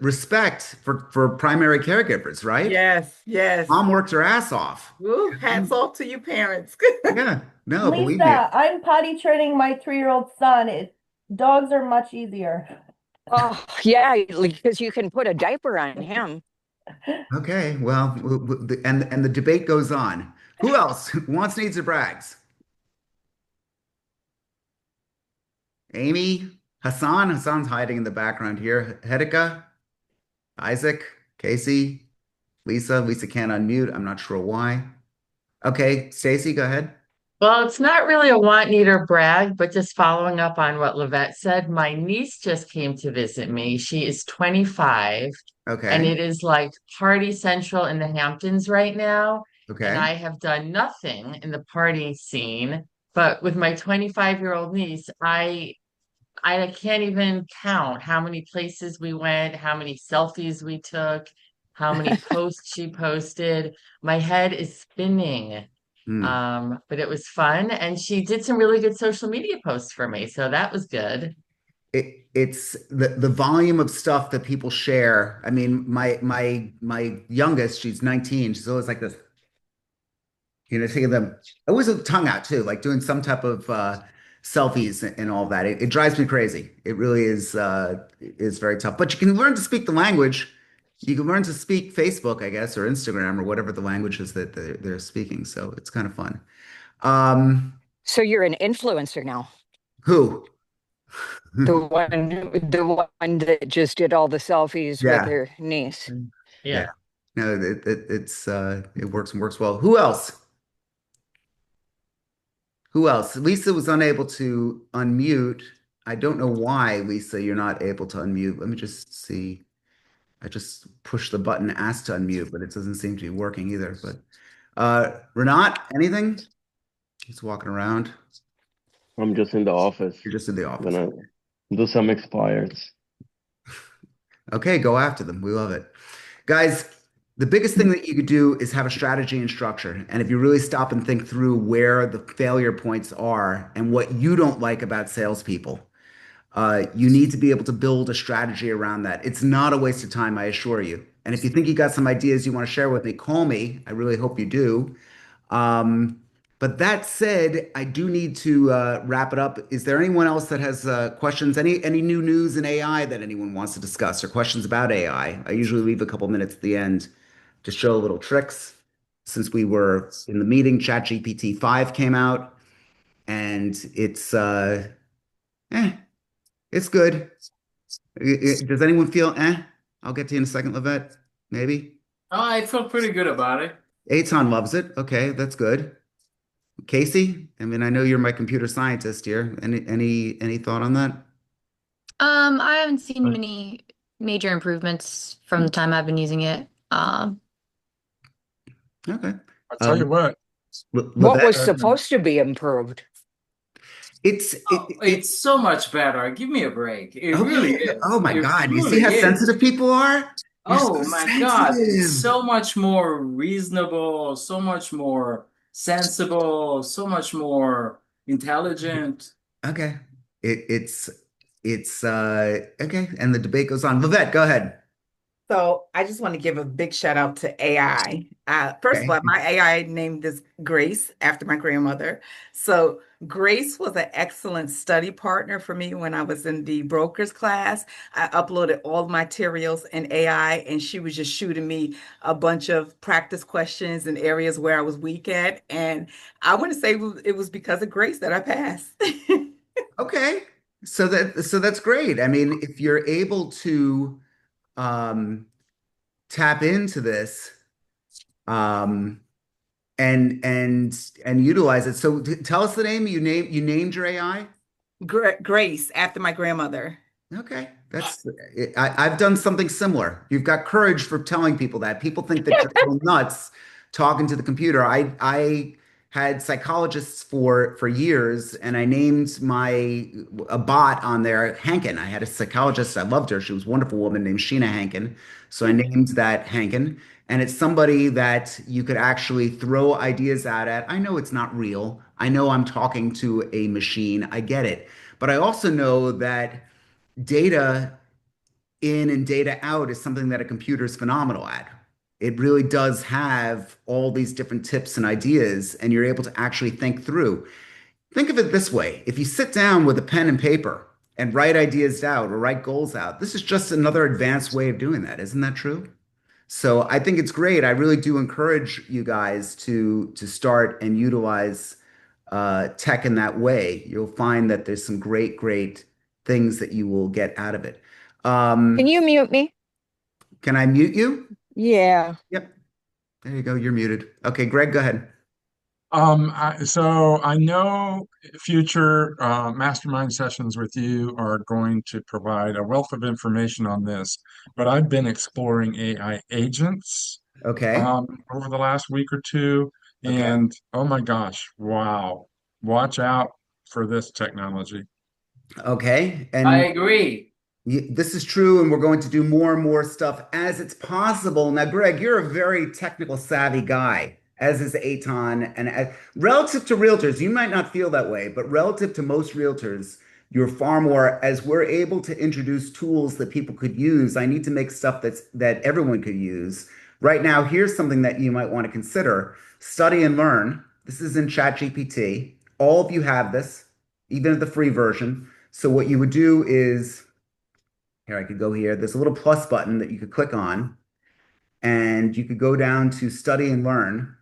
Speaker 1: respect for primary caregivers, right?
Speaker 3: Yes, yes.
Speaker 1: Mom worked her ass off.
Speaker 3: Woo, hats off to you parents.
Speaker 1: Yeah, no, believe me.
Speaker 9: Lisa, I'm potty training my 3-year-old son. Dogs are much easier.
Speaker 7: Oh, yeah, because you can put a diaper on him.
Speaker 1: Okay, well, and the debate goes on. Who else wants, needs, or brags? Amy, Hassan. Hassan's hiding in the background here. Hedika, Isaac, Casey, Lisa. Lisa can't unmute. I'm not sure why. Okay, Stacy, go ahead.
Speaker 4: Well, it's not really a want, need, or brag, but just following up on what Lavette said, my niece just came to visit me. She is 25, and
Speaker 1: Okay,
Speaker 4: it is like party central in the Hamptons right now. And
Speaker 1: okay.
Speaker 4: I have done nothing in the party scene. But with my 25-year-old niece, I can't even count how many places we went, how many selfies we took, how many posts she posted. My head is spinning.
Speaker 1: Hmm.
Speaker 4: But it was fun, and she did some really good social media posts for me, so that was good.
Speaker 1: It's the volume of stuff that people share. I mean, my youngest, she's 19. She's always like this, taking them. Always a tongue out too, like doing some type of selfies and all that. It drives me crazy. It really is very tough. But you can learn to speak the language. You can learn to speak Facebook, I guess, or Instagram or whatever the language is that they're speaking. So it's kind of fun. Um,
Speaker 7: So you're an influencer now.
Speaker 1: who?
Speaker 7: The one that just did all the selfies with
Speaker 1: Yeah.
Speaker 7: her niece.
Speaker 1: Yeah.
Speaker 4: Yeah.
Speaker 1: No, it works and works well. Who else? Who else? Lisa was unable to unmute. I don't know why, Lisa, you're not able to unmute. Let me just see. I just pushed the button ask to unmute, but it doesn't seem to be working either. But Renat, anything? He's walking around.
Speaker 10: I'm just in the office.
Speaker 1: You're just in the office.
Speaker 10: Gonna do some expires.
Speaker 1: Okay, go after them. We love it. Guys, the biggest thing that you could do is have a strategy and structure. And if you really stop and think through where the failure points are and what you don't like about salespeople, you need to be able to build a strategy around that. It's not a waste of time, I assure you. And if you think you got some ideas you want to share with me, call me. I really hope you do. Um, but that said, I do need to wrap it up. Is there anyone else that has questions? Any new news in AI that anyone wants to discuss or questions about AI? I usually leave a couple minutes at the end to show little tricks. Since we were in the meeting, ChatGPT 5 came out, and eh, it's good. Does anyone feel eh? I'll get to you in a second, Levette. Maybe.
Speaker 8: Oh, I feel pretty good about it.
Speaker 1: Aton loves it. Okay, that's good. Casey, I mean, I know you're my computer scientist here. Any thought on that?
Speaker 5: I haven't seen many major improvements from the time I've been using it.
Speaker 1: Okay.
Speaker 2: I'll tell you what.
Speaker 7: What was
Speaker 1: Levette,
Speaker 7: supposed to be improved?
Speaker 8: It's so much better. Give me a break. It really
Speaker 1: okay.
Speaker 8: is.
Speaker 1: Oh my
Speaker 8: It
Speaker 1: God, you see
Speaker 8: truly
Speaker 1: how
Speaker 8: is.
Speaker 1: sensitive people are? You're so
Speaker 8: Oh my God, it's
Speaker 1: sensitive.
Speaker 8: so much more reasonable, so much more sensible, so much more intelligent.
Speaker 1: Okay. It's okay. And the debate goes on. Levette, go ahead.
Speaker 3: So I just want to give a big shout out to AI. First of
Speaker 1: Okay.
Speaker 3: all, my AI named this Grace after my grandmother. So Grace was an excellent study partner for me when I was in the broker's class. I uploaded all my materials in AI, and she was just shooting me a bunch of practice questions in areas where I was weak at. And I want to say it was because of Grace that I passed.
Speaker 1: Okay. So that's great. I mean, if you're able to um tap into this um and utilize it. So tell us the name you named your AI.
Speaker 3: Grace after my grandmother.
Speaker 1: Okay, I've done something similar. You've got courage for telling people that. People think that you're a little nuts talking to the computer. I had psychologists for years, and I named my a bot on there Hankin. I had a psychologist. I loved her. She was a wonderful woman named Sheena Hankin. So I named that Hankin, and it's somebody that you could actually throw ideas out at. I know it's not real. I know I'm talking to a machine. I get it. But I also know that data in and data out is something that a computer is phenomenal at. It really does have all these different tips and ideas, and you're able to actually think through. Think of it this way: if you sit down with a pen and paper and write ideas out or write goals out, this is just another advanced way of doing that. Isn't that true? So I think it's great. I really do encourage you guys to start and utilize tech in that way. You'll find that there's some great things that you will get out of it.
Speaker 7: Can
Speaker 1: Um,
Speaker 7: you mute me?
Speaker 1: can I mute you?
Speaker 7: Yeah.
Speaker 1: Yep. There you go. You're muted. Okay, Greg, go ahead.
Speaker 2: So I know future mastermind sessions with you are going to provide a wealth of information on this, but I've been exploring AI agents
Speaker 1: Okay.
Speaker 2: over the last week or two,
Speaker 1: Okay.
Speaker 2: and oh my gosh, wow, watch out for this technology.
Speaker 1: Okay.
Speaker 8: I
Speaker 1: And
Speaker 8: agree.
Speaker 1: this is true, and we're going to do more and more stuff as it's possible. Now, Greg, you're a very technical savvy guy, as is Aton. And relative to realtors, you might not feel that way, but relative to most realtors, you're far more, as we're able to introduce tools that people could use. I need to make stuff that everyone could use. Right now, here's something that you might want to consider. Study and learn. This is in ChatGPT. All of you have this, even at the free version. So what you would do is here, I could go here. There's a little plus button that you could click on, and you could go down to study and learn,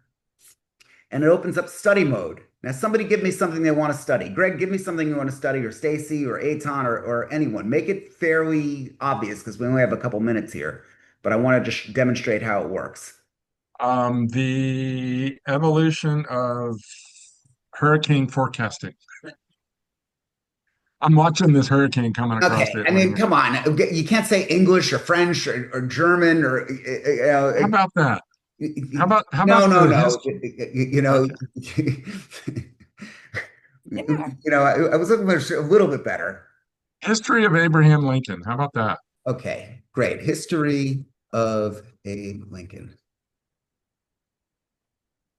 Speaker 1: and it opens up study mode. Now, somebody give me something they want to study. Greg, give me something you want to study, or Stacy, or Aton, or anyone. Make it fairly obvious because we only have a couple minutes here, but I want to just demonstrate how it works.
Speaker 2: The evolution of hurricane forecasting. I'm watching this hurricane coming across
Speaker 1: Okay,
Speaker 2: the
Speaker 1: I mean,
Speaker 2: Atlantic.
Speaker 1: come on. You can't say English or French or German or
Speaker 2: How about that? How
Speaker 1: no,
Speaker 2: about
Speaker 1: no,
Speaker 2: the
Speaker 1: no.
Speaker 2: history?
Speaker 1: You know,
Speaker 2: Okay.
Speaker 7: Yeah.
Speaker 1: I was looking for a little bit better.
Speaker 2: History of Abraham Lincoln. How about that?
Speaker 1: Okay, great. History of Abe Lincoln.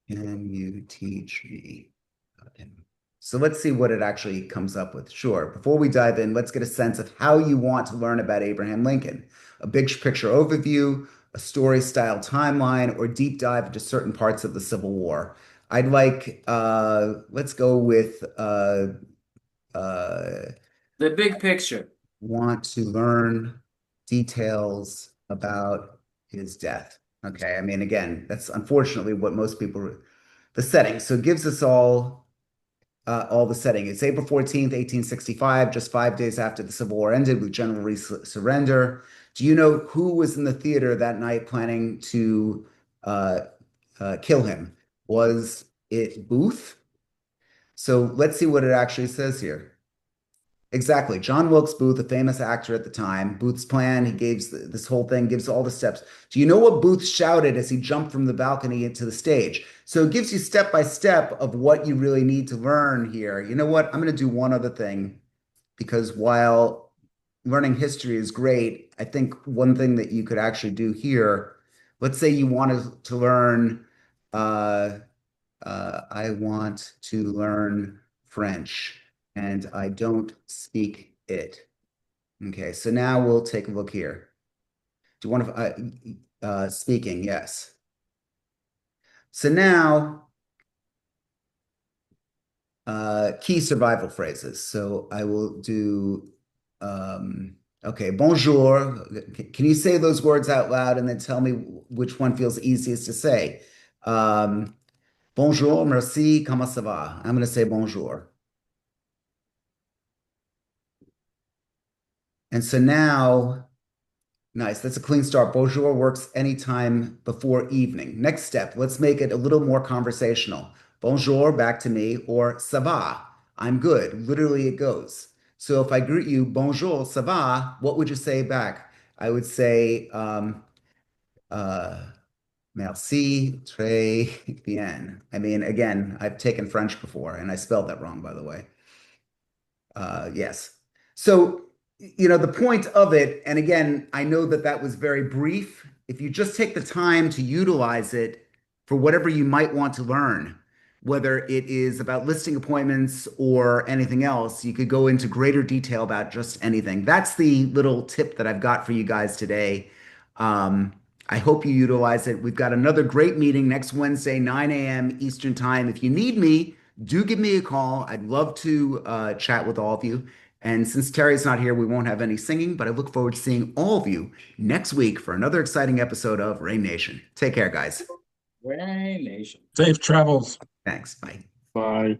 Speaker 1: Can you teach me about him? So let's see what it actually comes up with. Sure. Before we dive in, let's get a sense of how you want to learn about Abraham Lincoln. A big picture overview, a story style timeline, or deep dive into certain parts of the Civil War. I'd like, let's go with uh,
Speaker 8: The big picture.
Speaker 1: want to learn details about his death. Okay, I mean, again, that's unfortunately what most people, the setting. So it gives us all the setting. It's April 14th, 1865, just 5 days after the Civil War ended with General Lee's surrender. Do you know who was in the theater that night planning to uh, kill him? Was it Booth? So let's see what it actually says here. Exactly. John Wilkes Booth, a famous actor at the time. Booth's plan, he gives this whole thing, gives all the steps. Do you know what Booth shouted as he jumped from the balcony into the stage? So it gives you step by step of what you really need to learn here. You know what? I'm going to do one other thing because while learning history is great, I think one thing that you could actually do here, let's say you wanted to learn, uh, I want to learn French and I don't speak it. Okay, so now we'll take a look here. Do you want to, speaking, yes. So now, key survival phrases. So I will do, okay, bonjour. Can you say those words out loud and then tell me which one feels easiest to say? Bonjour, merci, comment ça va? I'm going to say bonjour. And so now, nice, that's a clean start. Bonjour works anytime before evening. Next step, let's make it a little more conversational. Bonjour, back to me, or ça va? I'm good. Literally, it goes. So if I greet you, bonjour, ça va? What would you say back? I would say, uh, merci, très bien. I mean, again, I've taken French before, and I spelled that wrong, by the way. Yes. So, the point of it, and again, I know that that was very brief. If you just take the time to utilize it for whatever you might want to learn, whether it is about listing appointments or anything else, you could go into greater detail about just anything. That's the little tip that I've got for you guys today. Um, I hope you utilize it. We've got another great meeting next Wednesday, 9 a.m. Eastern Time. If you need me, do give me a call. I'd love to chat with all of you. And since Terry's not here, we won't have any singing, but I look forward to seeing all of you next week for another exciting episode of Rain Nation. Take care, guys.
Speaker 8: Rain Nation.
Speaker 2: Safe travels.
Speaker 1: Thanks. Bye.
Speaker 10: Bye.